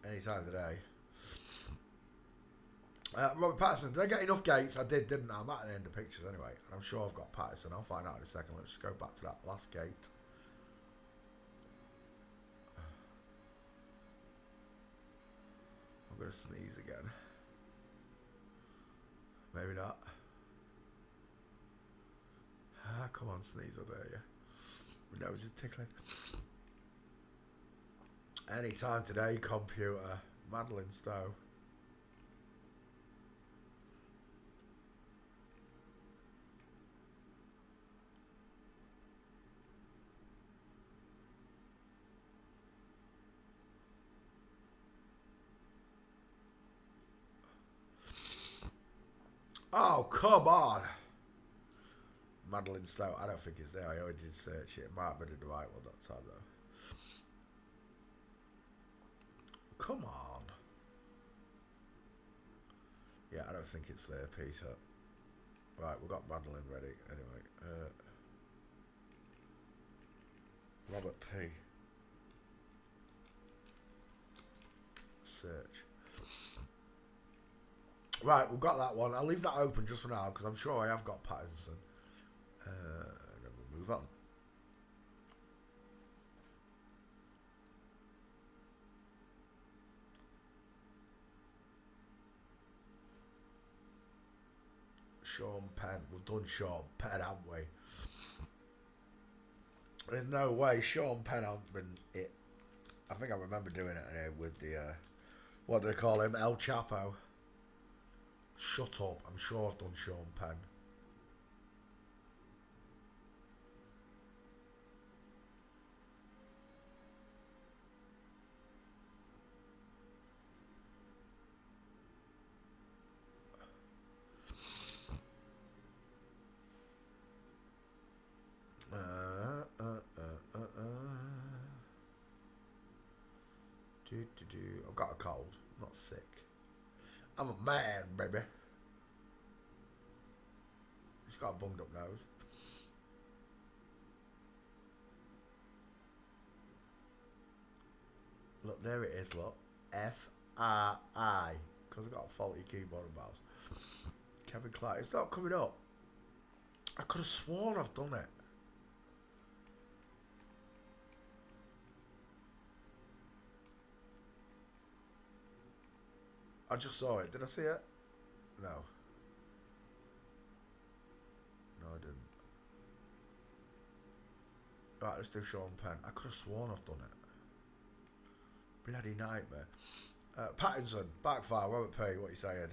Anytime today. Robert Pattinson, did I get enough gates? I did, didn't I? I'm at the end of pictures anyway. And I'm sure I've got Pattinson. I'll find out in a second. Let's just go back to that last gate. I'm going to sneeze again. Maybe not. Ah, come on, sneeze, I dare you. My nose is tickling. Anytime today, computer. Madeline Stowe. Oh, come on. Madeline Stowe. I don't think it's there. I already did search it. It might have been the right one that time, though. Come on. Yeah, I don't think it's there, Peter. Right, we've got Madeline ready. Anyway. Robert P. Search. Right, we've got that one. I'll leave that open just for now because I'm sure I have got Pattinson. And then we'll move on. Sean Penn. We've done Sean Penn, haven't we? There's no way Sean Penn hasn't been it. I think I remember doing it with the, what do they call him? El Chapo. Shut up. I'm sure I've done Sean Penn. I've got a cold. I'm not sick. I'm a man, baby. He's got a bunged up nose. Look, there it is, look. F-R-I. Because I've got a faulty keyboard and mouse. Kevin Clark. It's not coming up. I could have sworn I've done it. I just saw it. Did I see it? No. No, I didn't. Right, let's do Sean Penn. I could have sworn I've done it. Bloody nightmare. Pattinson, Backfire, Robert P. What are you saying?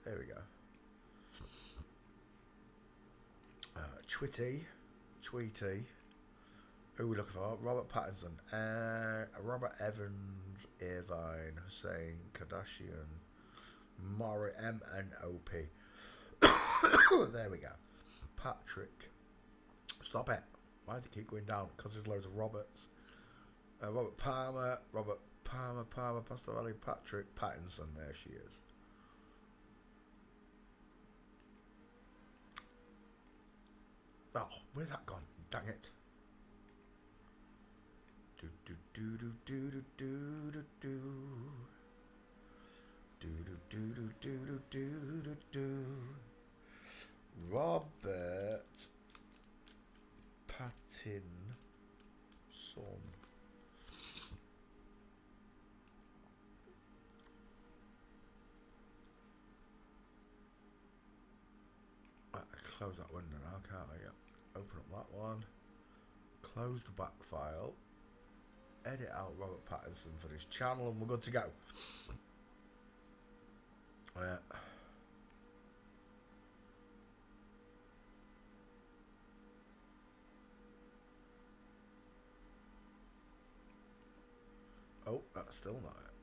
There we go. Tweety. Who are we looking for? Robert Pattinson. Robert Evans, Irvine, Hussein, Kardashian, Maury, M-N-O-P. There we go. Patrick. Stop it. Why does it keep going down? Because there's loads of Roberts. Robert Palmer, Pastorelli, Patrick Pattinson. There she is. Oh, where's that gone? Dang it. Robert Pattinson. I close that window now, can't I? Yeah. Open up that one. Close the back file. Edit out Robert Pattinson for this channel and we're good to go. Oh, that's still not it.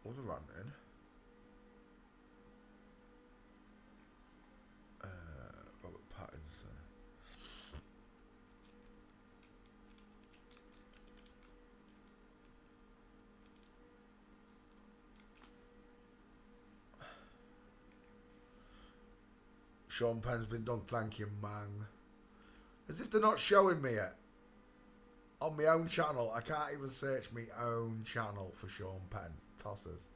Wolverhampton. Robert Pattinson. Sean Penn's been done, thank you, man. As if they're not showing me it. On my own channel, I can't even search my own channel for Sean Penn. Tossers.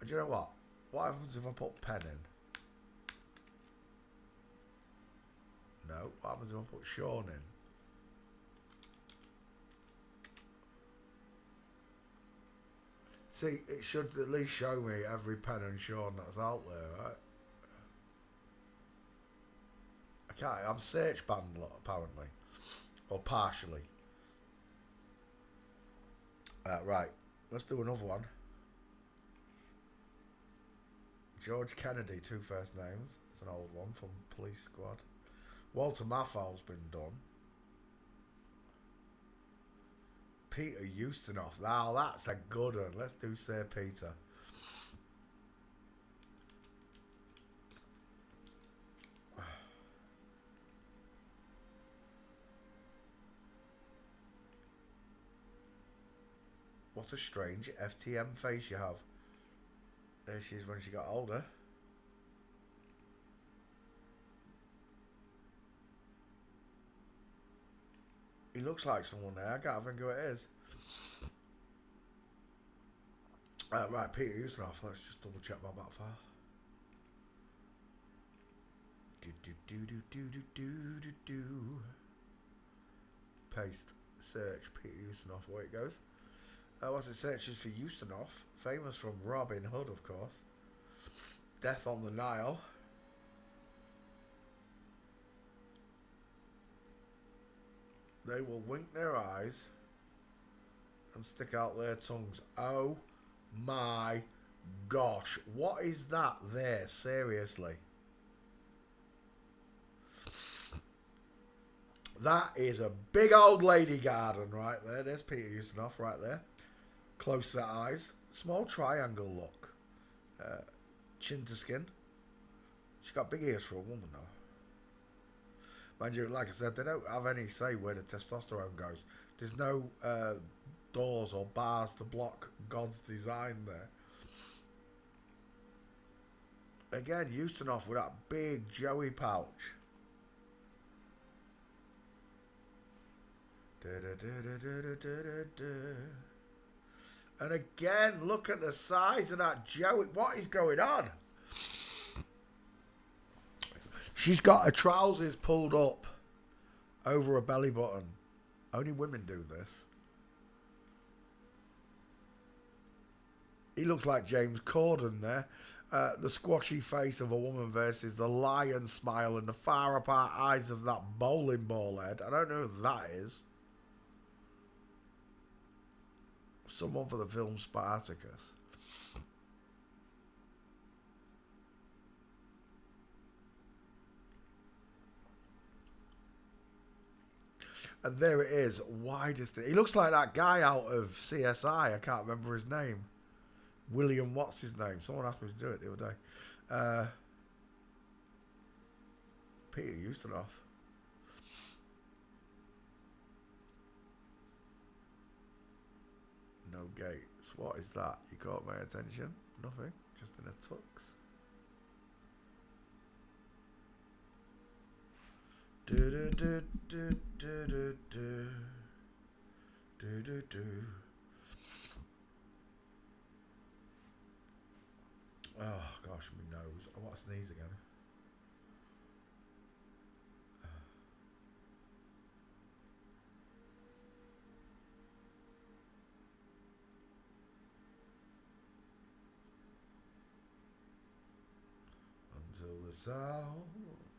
Do you know what? What happens if I put Penn in? No. What happens if I put Sean in? See, it should at least show me every Penn and Sean that's out there, right? I can't. I'm search banned, apparently. Or partially. Right. Let's do another one. George Kennedy, 2 first names. It's an old one from Police Squad. Walter Matthau's been done. Peter Ustinov. Now that's a good one. Let's do Sir Peter. What a strange FTM face you have. There she is when she got older. He looks like someone there. I can't think who it is. Right, Peter Ustinov. Let's just double check my back file. Paste. Search Peter Ustinov. Away it goes. What's it searches for Ustinov? Famous from Robin Hood, of course. Death on the Nile. They will wink their eyes and stick out their tongues. Oh my gosh. What is that there? Seriously. That is a big old lady garden right there. There's Peter Ustinov right there. Close set eyes. Small triangle look. Chin to skin. She's got big ears for a woman though. Mind you, like I said, they don't have any say where the testosterone goes. There's no doors or bars to block God's design there. Again, Ustinov with that big Joey pouch. And again, look at the size of that Joey. What is going on? She's got her trousers pulled up over her belly button. Only women do this. He looks like James Corden there. The squashy face of a woman versus the lion smile and the far apart eyes of that bowling ball head. I don't know who that is. Someone for the film Spartacus. And there it is, widest. He looks like that guy out of CSI. I can't remember his name. William, what's his name? Someone asked me to do it the other day. Peter Ustinov. No gates. What is that? You caught my attention. Nothing. Just in a tux. Oh gosh, my nose. I want to sneeze again. Until the sound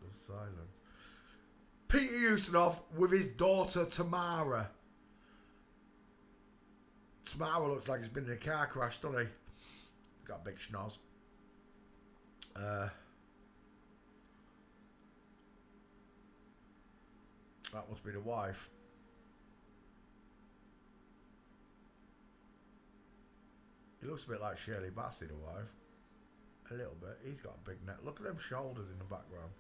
of silence. Peter Ustinov with his daughter Tamara. Tamara looks like he's been in a car crash, doesn't he? Got a big schnoz. That must be the wife. He looks a bit like Shirley Bassey, the wife. A little bit. He's got a big neck. Look at them shoulders in the background.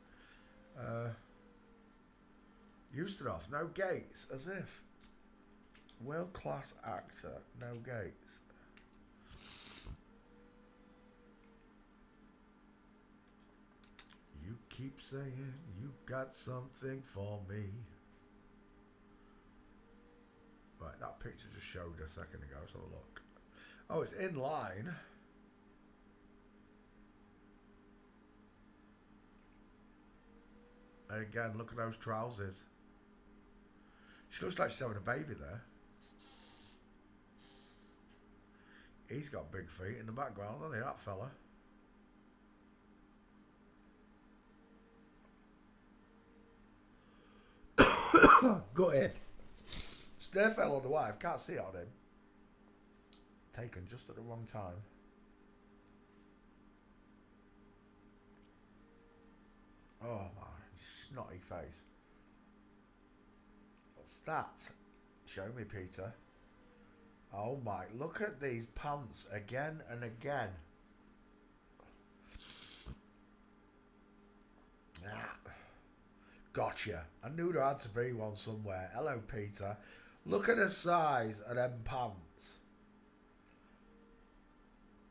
Ustinov, no gates, as if. World class actor, no gates. You keep saying you got something for me. Right, that picture just showed a second ago. Let's have a look. Oh, it's in line. And again, look at those trousers. She looks like she's having a baby there. He's got big feet in the background, doesn't he, that fella? Got it. Stare fell on the wife. Can't see it on him. Taken just at the wrong time. Oh my snotty face. What's that? Show me, Peter. Oh my, look at these pants again and again. Ah. Gotcha. I knew there had to be one somewhere. Hello, Peter. Look at the size of them pants.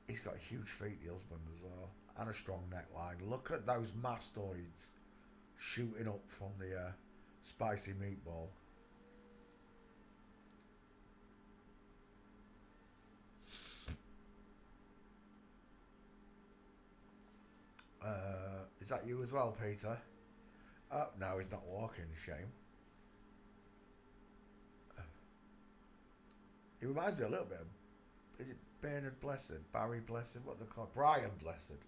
He's got huge feet, the husband, as well. And a strong neckline. Look at those mastoids shooting up from the spicy meatball. Is that you as well, Peter? Oh, no, he's not walking. Shame. He reminds me a little bit of... Is it Bernard Blessed? Barry Blessed? What do they call it? Brian Blessed.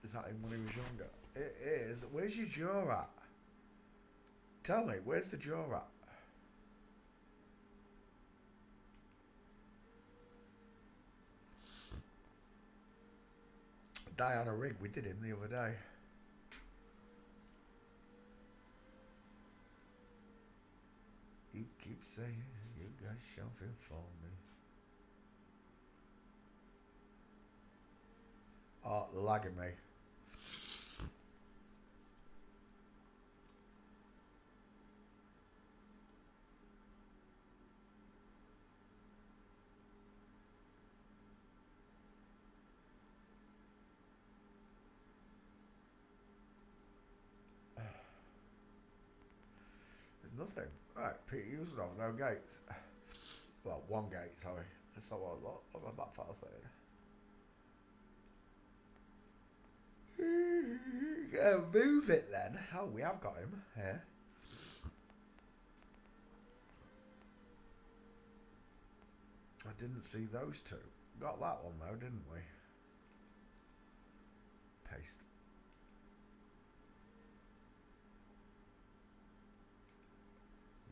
Is that him when he was younger? It is. Where's your jaw at? Tell me, where's the jaw at? Diana Rigg, we did him the other day. You keep saying you got something for me. Oh, they're lagging me. Nothing. Right, Peter Ustinov, no gates. Well, one gate, sorry. That's not what my back file saying. Move it then. Oh, we have got him here. I didn't see those two. Got that one though, didn't we? Paste.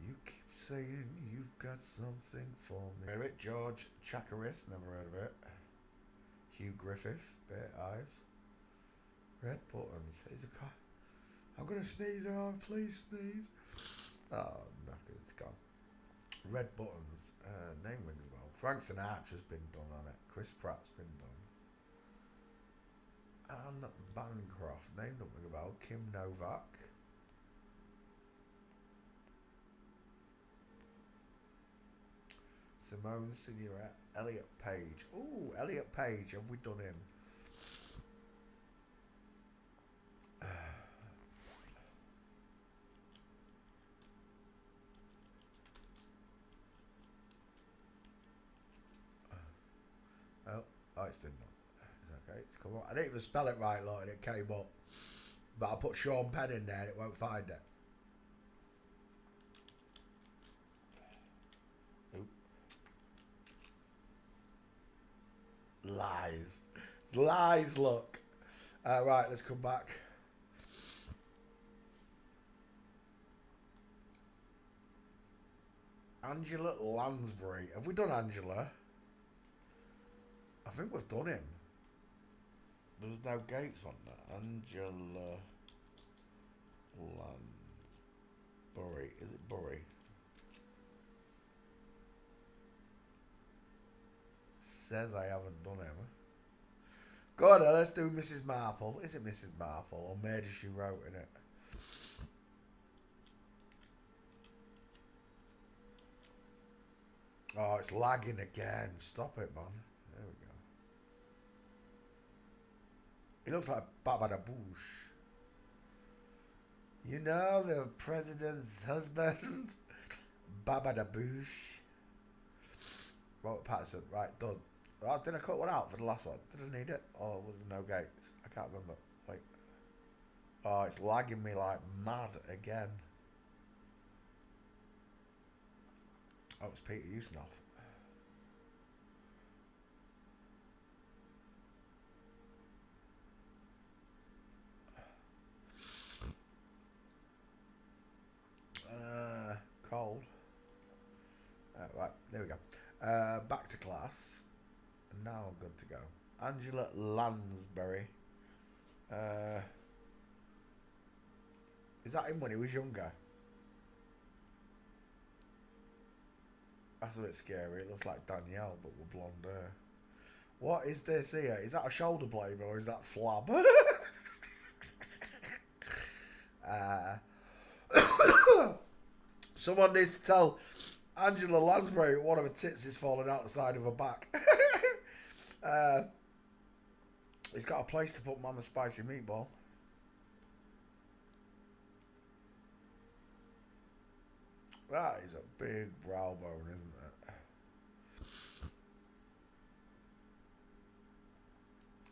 You keep saying you've got something for me. Hear it? George Chakiris, never heard of it. Hugh Griffith, Bear Ives. Red Buttons. He's a car. I'm gonna sneeze. Oh, please sneeze. Oh, no, it's gone. Red Buttons. Name rings a bell. Frank Sinatra's been done on it. Chris Pratt's been done. Anne Bancroft. Name don't ring a bell. Kim Novak. Simone Signoret, Elliot Page. Ooh, Elliot Page, have we done him? Oh, it's been done. It's okay, it's come on. I didn't even spell it right, Lord, and it came up. But I put Sean Penn in there and it won't find it. Lies. It's lies, look. Right, let's come back. Angela Lansbury. Have we done Angela? I think we've done him. There's no gates on that. Angela Lansbury. Is it Bury? Says I haven't done him. Go on then, let's do Mrs. Marple. Is it Mrs. Marple or Mary She Wrote in it? Oh, it's lagging again. Stop it, man. There we go. He looks like Baba Bush. You know the president's husband? Baba Bush. Robert Patterson. Right, done. Oh, did I cut one out for the last one? Did I need it? Or was there no gates? I can't remember. Wait. Oh, it's lagging me like mad again. Oh, it's Peter Ustinov. Cold. Right, there we go. Back to class. And now I'm good to go. Angela Lansbury. Is that him when he was younger? That's a bit scary. It looks like Danielle, but with blonde hair. What is this here? Is that a shoulder blade or is that flab? Someone needs to tell Angela Lansbury one of her tits is falling out the side of her back. He's got a place to put Mama's Spicy Meatball. That is a big brow bone, isn't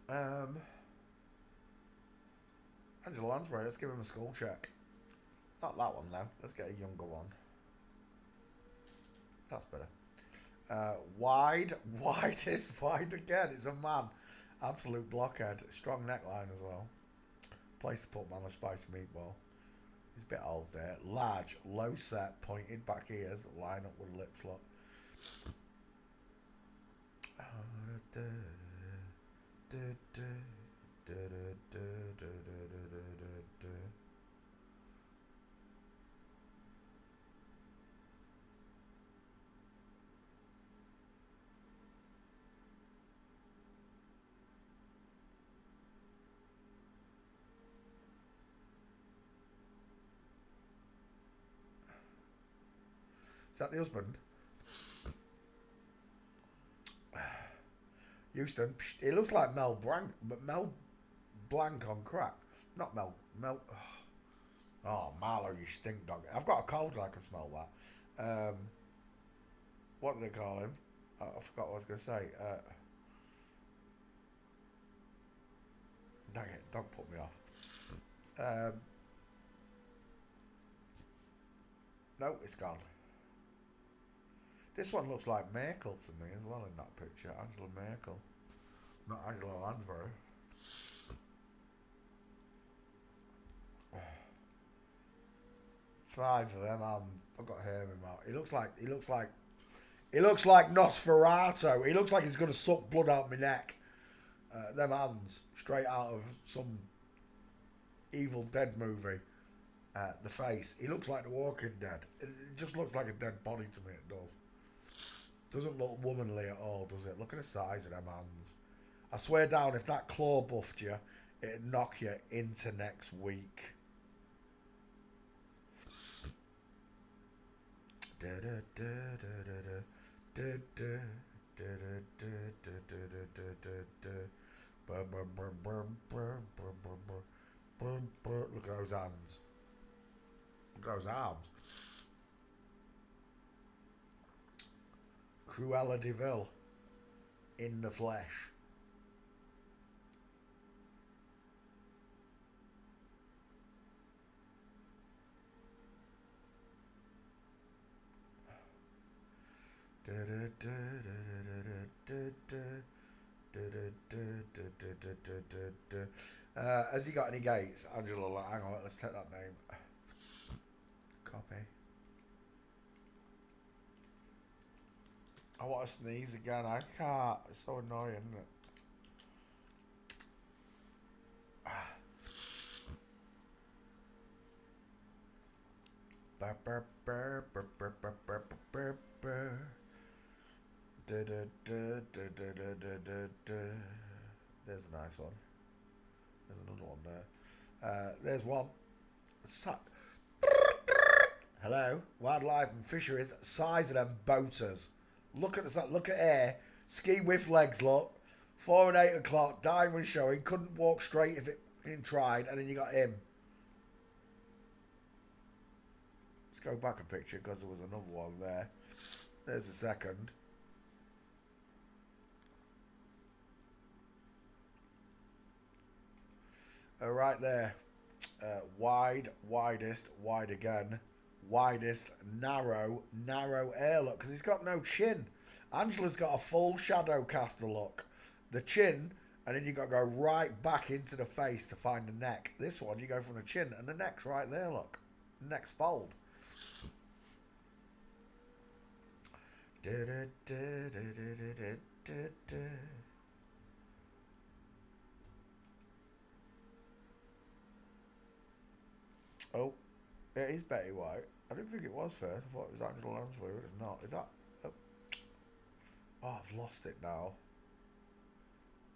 it? Angela Lansbury, let's give him a school check. Not that one though. Let's get a younger one. That's better. Wide is wide again. It's a man. Absolute blockhead. Strong neckline as well. Place to put Mama Spicy Meatball. He's a bit old there. Large, low set, pointed back ears that line up with lips lock. Is that the husband? Houston. He looks like Mel Blanc, but Mel Blanc on crack. Not Mel. Oh, Marlo, you stink dog. I've got a cold and I can smell that. What did they call him? I forgot what I was going to say. Dang it, dog put me off. No, it's gone. This one looks like Merkel to me as well in that picture. Angela Merkel. Not Angela Lansbury. Five of them. I've got hair in my mouth. He looks like Nosferatu. He looks like he's going to suck blood out my neck. Them hands straight out of some Evil Dead movie. The face. He looks like The Walking Dead. It just looks like a dead body to me. It does. Doesn't look womanly at all, does it? Look at the size of them hands. I swear down, if that claw buffed you, it'd knock you into next week. Look at those hands. Look at those arms. Cruella de Vil in the flesh. Has he got any gates? Angela, hang on, let's take that name. Copy. I want to sneeze again. I can't. It's so annoying, isn't it? There's a nice one. There's another one there. There's one. Hello, wildlife and fisheries. Size of them boaters. Look at the look at air. Ski with legs. Look, 4 and 8 o'clock. Diamond showing. Couldn't walk straight if it tried. And then you got him. Let's go back a picture because there was another one there. There's the second. Right there. Wide, widest, wide again. Widest, narrow, narrow air look. Because he's got no chin. Angela's got a full shadow caster look. The chin, and then you got to go right back into the face to find the neck. This one, you go from the chin, and the neck's right there, look. Neck's fold. Oh, it is Betty White. I didn't think it was first. I thought it was Angela Lansbury, but it's not. Is that? Oh, I've lost it now.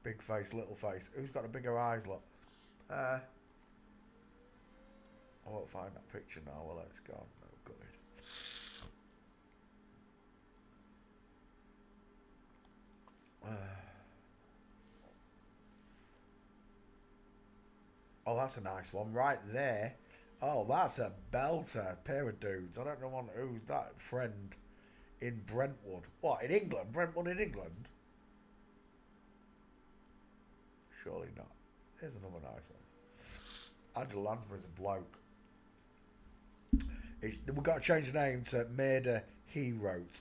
Big face, little face. Who's got the bigger eyes, look? I won't find that picture now. Well, it's gone. No good. Oh, that's a nice one right there. Oh, that's a belter. Pair of dudes. I don't know who's that friend in Brentwood. What, in England? Brentwood in England? Surely not. Here's another nice one. Angela Lansbury's a bloke. We've got to change the name to Murder He Wrote.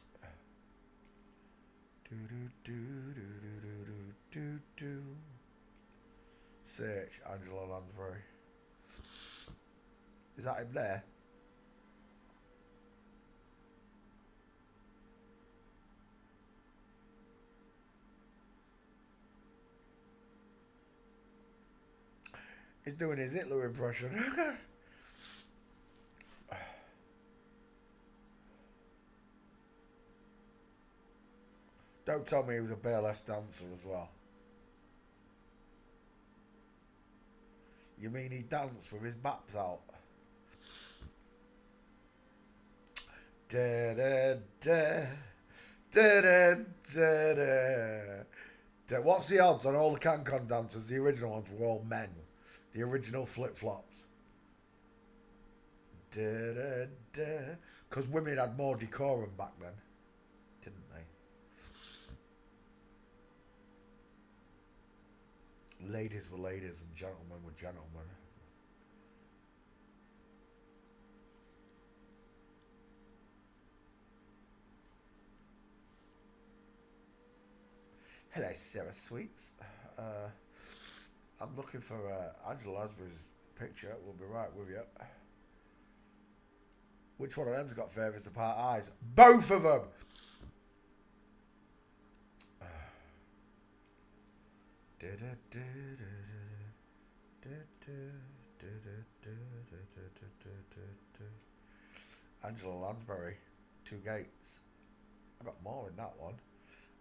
Search Angela Lansbury. Is that him there? He's doing his Hitler impression. Don't tell me he was a burlesque dancer as well. You mean he danced with his baps out? Da da da da da da da. What's the odds on all the CanCon dancers? The original ones were all men. The original flip-flops. Da da da. Because women had more decorum back then, didn't they? Ladies were ladies and gentlemen were gentlemen. Hello, Sarah Sweets. I'm looking for Angela Lansbury's picture. We'll be right with you. Which one of them's got furthest apart eyes? Both of them! Angela Lansbury, 2 gates. I got more in that one.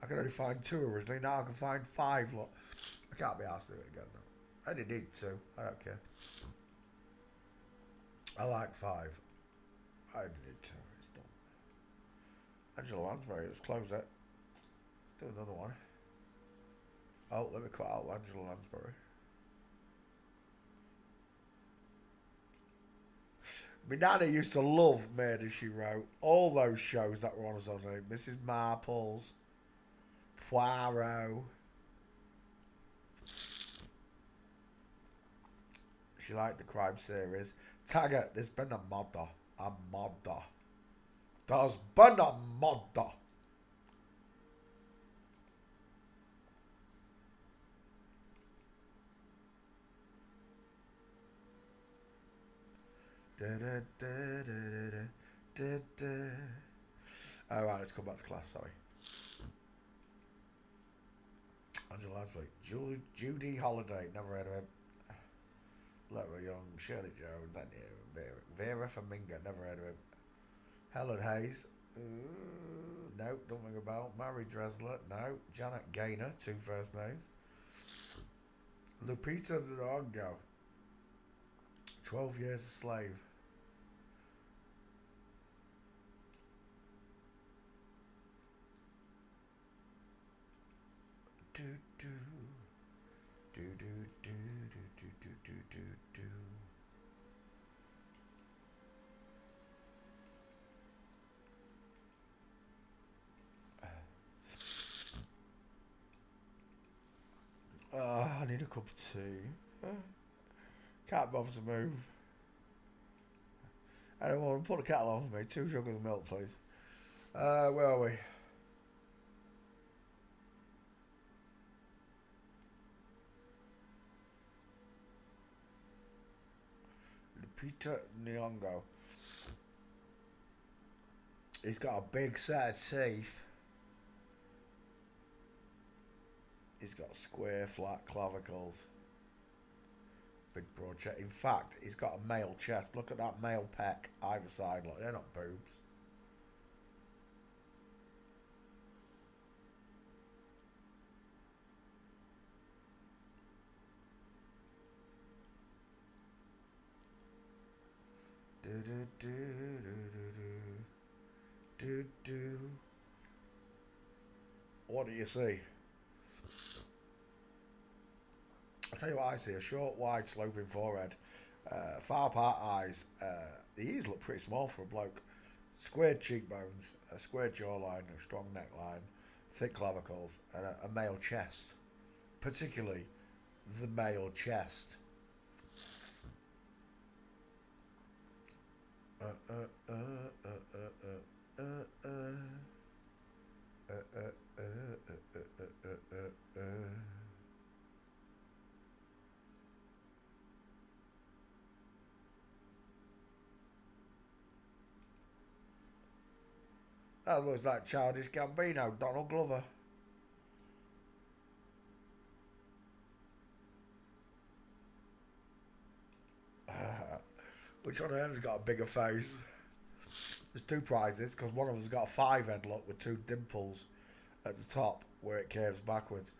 I could only find 2 originally. Now I can find 5. Look, I can't be asked to do it again though. I only need 2. I don't care. I like 5. I only need 2. It's done. Angela Lansbury. Let's close it. Let's do another one. Oh, let me cut out Angela Lansbury. My nana used to love Murder, She Wrote. All those shows that were on us on it. Mrs. Marples, Poirot. She liked the crime series. Taggart, there's been a murder. A murder. There's been a murder. Alright, let's come back to class, sorry. Angela Lansbury. Judy Holiday, never heard of him. Laura Young, Shirley Jones, Vera Faminga, never heard of him. Helen Hayes. No, don't ring a bell. Mary Dresler. No. Janet Gaynor. 2 first names. Lupita Nyong'o. 12 years a slave. Do do do do do do do do do do. I need a cup of tea. Can't bother to move. I don't want to put the kettle on for me. 2 sugars of milk, please. Where are we? Lupita Nyong'o. He's got a big set of teeth. He's got square, flat clavicles. Big broad chest. In fact, he's got a male chest. Look at that male pec either side. Look, they're not boobs. Do do do do do do do. What do you see? I'll tell you what I see. A short, wide, sloping forehead. Far apart eyes. The ears look pretty small for a bloke. Squared cheekbones. A squared jawline. A strong neckline. Thick clavicles. And a male chest. Particularly the male chest. That looks like Childish Gambino, Donald Glover. Which one of them's got a bigger face? There's 2 prizes, because one of them's got a 5 headlock with 2 dimples at the top where it curves backwards.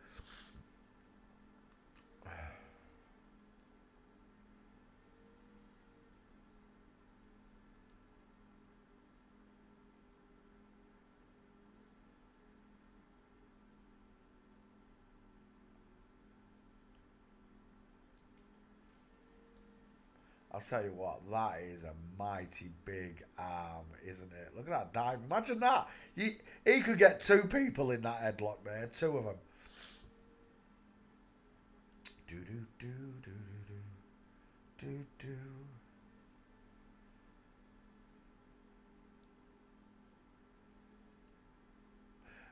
I'll tell you what, that is a mighty big arm, isn't it? Look at that dive. Imagine that. He could get 2 people in that headlock there, 2 of them. Do do do do do do do.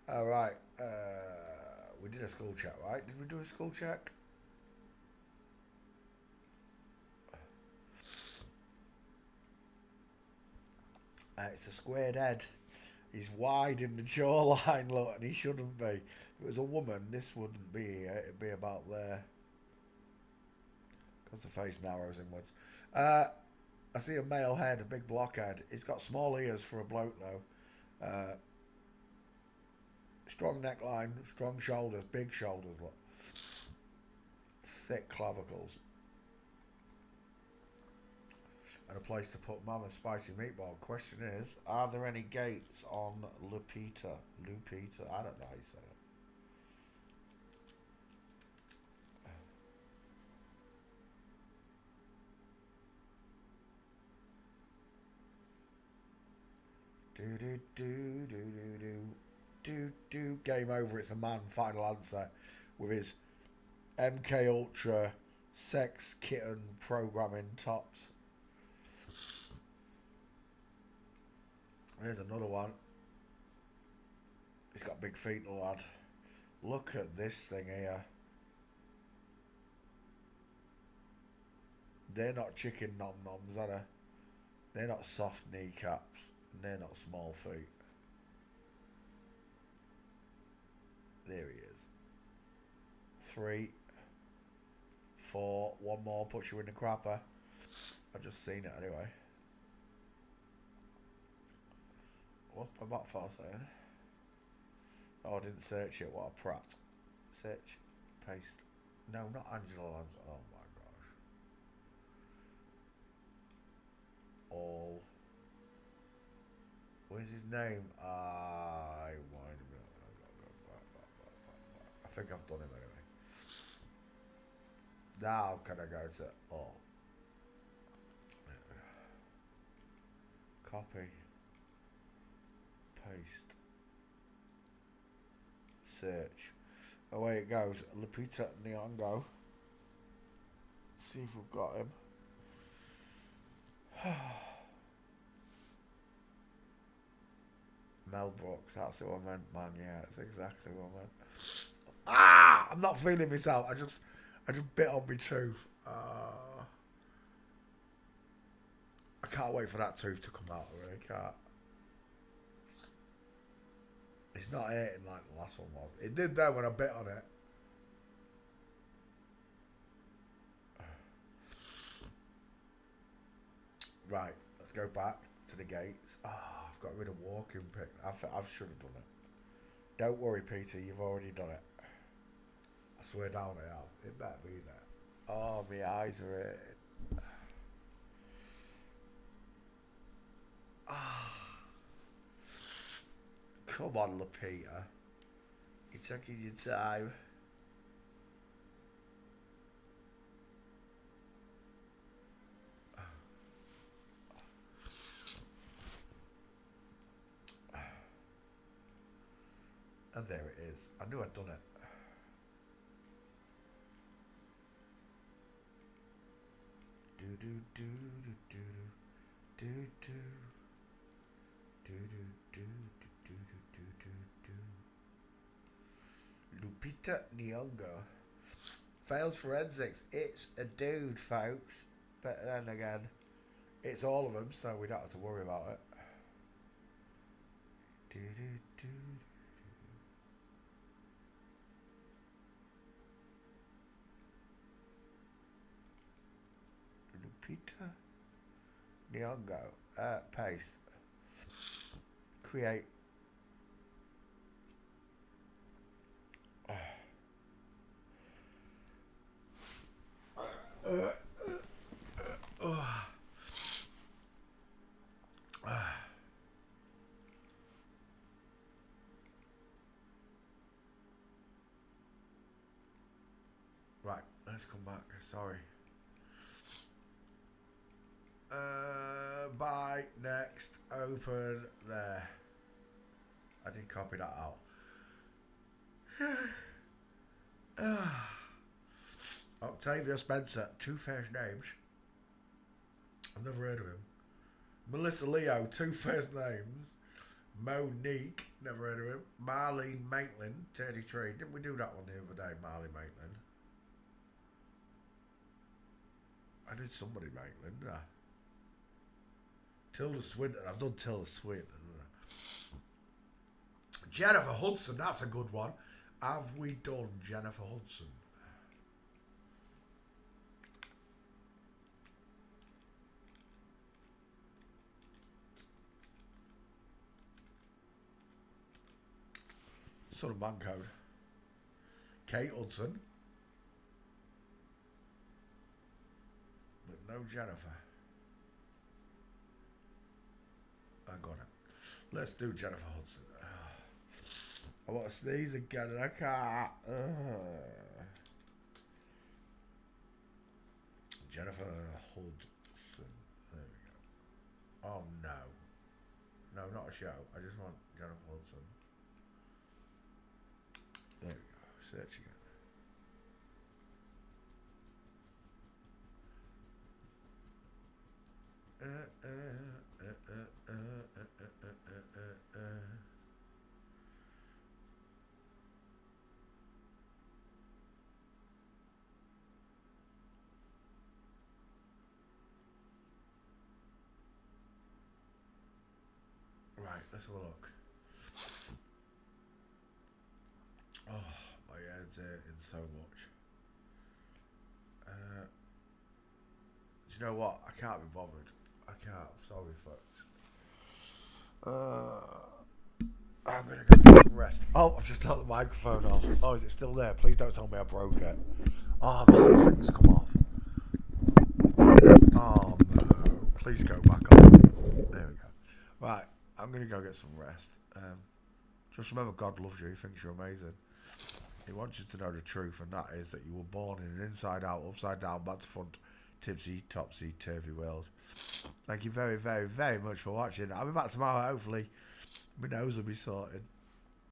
All right. We did a school check, right? Did we do a school check? It's a squared head. He's wide in the jawline, look, and he shouldn't be. If it was a woman, this wouldn't be here. It'd be about there. Because the face narrows inwards. I see a male head, a big blockhead. He's got small ears for a bloke, though. Strong neckline, strong shoulders, big shoulders, look. Thick clavicles. And a place to put Mama's spicy meatball. Question is, are there any gates on Lupita? Lupita, I don't know how you say it. Do do do do do do do do. Game over. It's a man. Final answer with his MK Ultra sex kitten programming tops. Here's another one. He's got big feet, the lad. Look at this thing here. They're not chicken nom-noms, are they? They're not soft kneecaps. And they're not small feet. There he is. 3, 4. One more puts you in the crapper. I've just seen it anyway. What's my bot file saying? Oh, I didn't search it. What a prat. Search. Paste. No, not Angela Lansbury. Oh my gosh. All. Where's his name? I wind me up. I think I've done him anyway. Now can I go to all? Copy. Paste. Search. Away it goes. Lupita Nyong'o. See if we've got him. Mel Brooks, that's who I meant, man. Yeah, that's exactly what I meant. Ah! I'm not feeling myself. I just bit on my tooth. I can't wait for that tooth to come out. I really can't. It's not hurting like the last one was. It did though when I bit on it. Right, let's go back to the gates. I've got rid of walking pick. I should have done it. Don't worry, Peter, you've already done it. I swear down I have. It better be there. Oh, my eyes are hurting. Come on, Lupita. You're taking your time. And there it is. I knew I'd done it. Do do do do do do do do do do do do do. Lupita Nyong'o fails forensics. It's a dude, folks. But then again, it's all of them, so we don't have to worry about it. Do do do. Lupita Nyong'o. Paste. Create. Right, let's come back. Sorry. Buy, next, open, there. I did copy that out. Octavia Spencer, 2 first names. I've never heard of him. Melissa Leo, 2 first names. Monique, never heard of him. Marlene Maitland, 33. Didn't we do that one the other day, Marlene Maitland? I did somebody Maitland, didn't I? Tilda Swinton, I've done Tilda Swinton. Jennifer Hudson, that's a good one. Have we done Jennifer Hudson? Son of Man Code. Kate Hudson. But no Jennifer. I got it. Let's do Jennifer Hudson. I want to sneeze again and I can't. Jennifer Hudson. There we go. Oh no. No, not a show. I just want Jennifer Hudson. There we go. Search again. Right, let's have a look. Oh, my head's hurting so much. Do you know what? I can't be bothered. I can't. I'm sorry, folks. I'm gonna go get some rest. Oh, I've just knocked the microphone off. Oh, is it still there? Please don't tell me I broke it. Oh, the whole thing's come off. Oh no! Please go back on. There we go. Right, I'm gonna go get some rest. Just remember, God loves you. He thinks you're amazing. He wants you to know the truth, and that is that you were born in an inside-out, upside-down, back-to-front, tipsy, topsy, turvy world. Thank you very, very, very much for watching. I'll be back tomorrow. Hopefully, my nose will be sorted.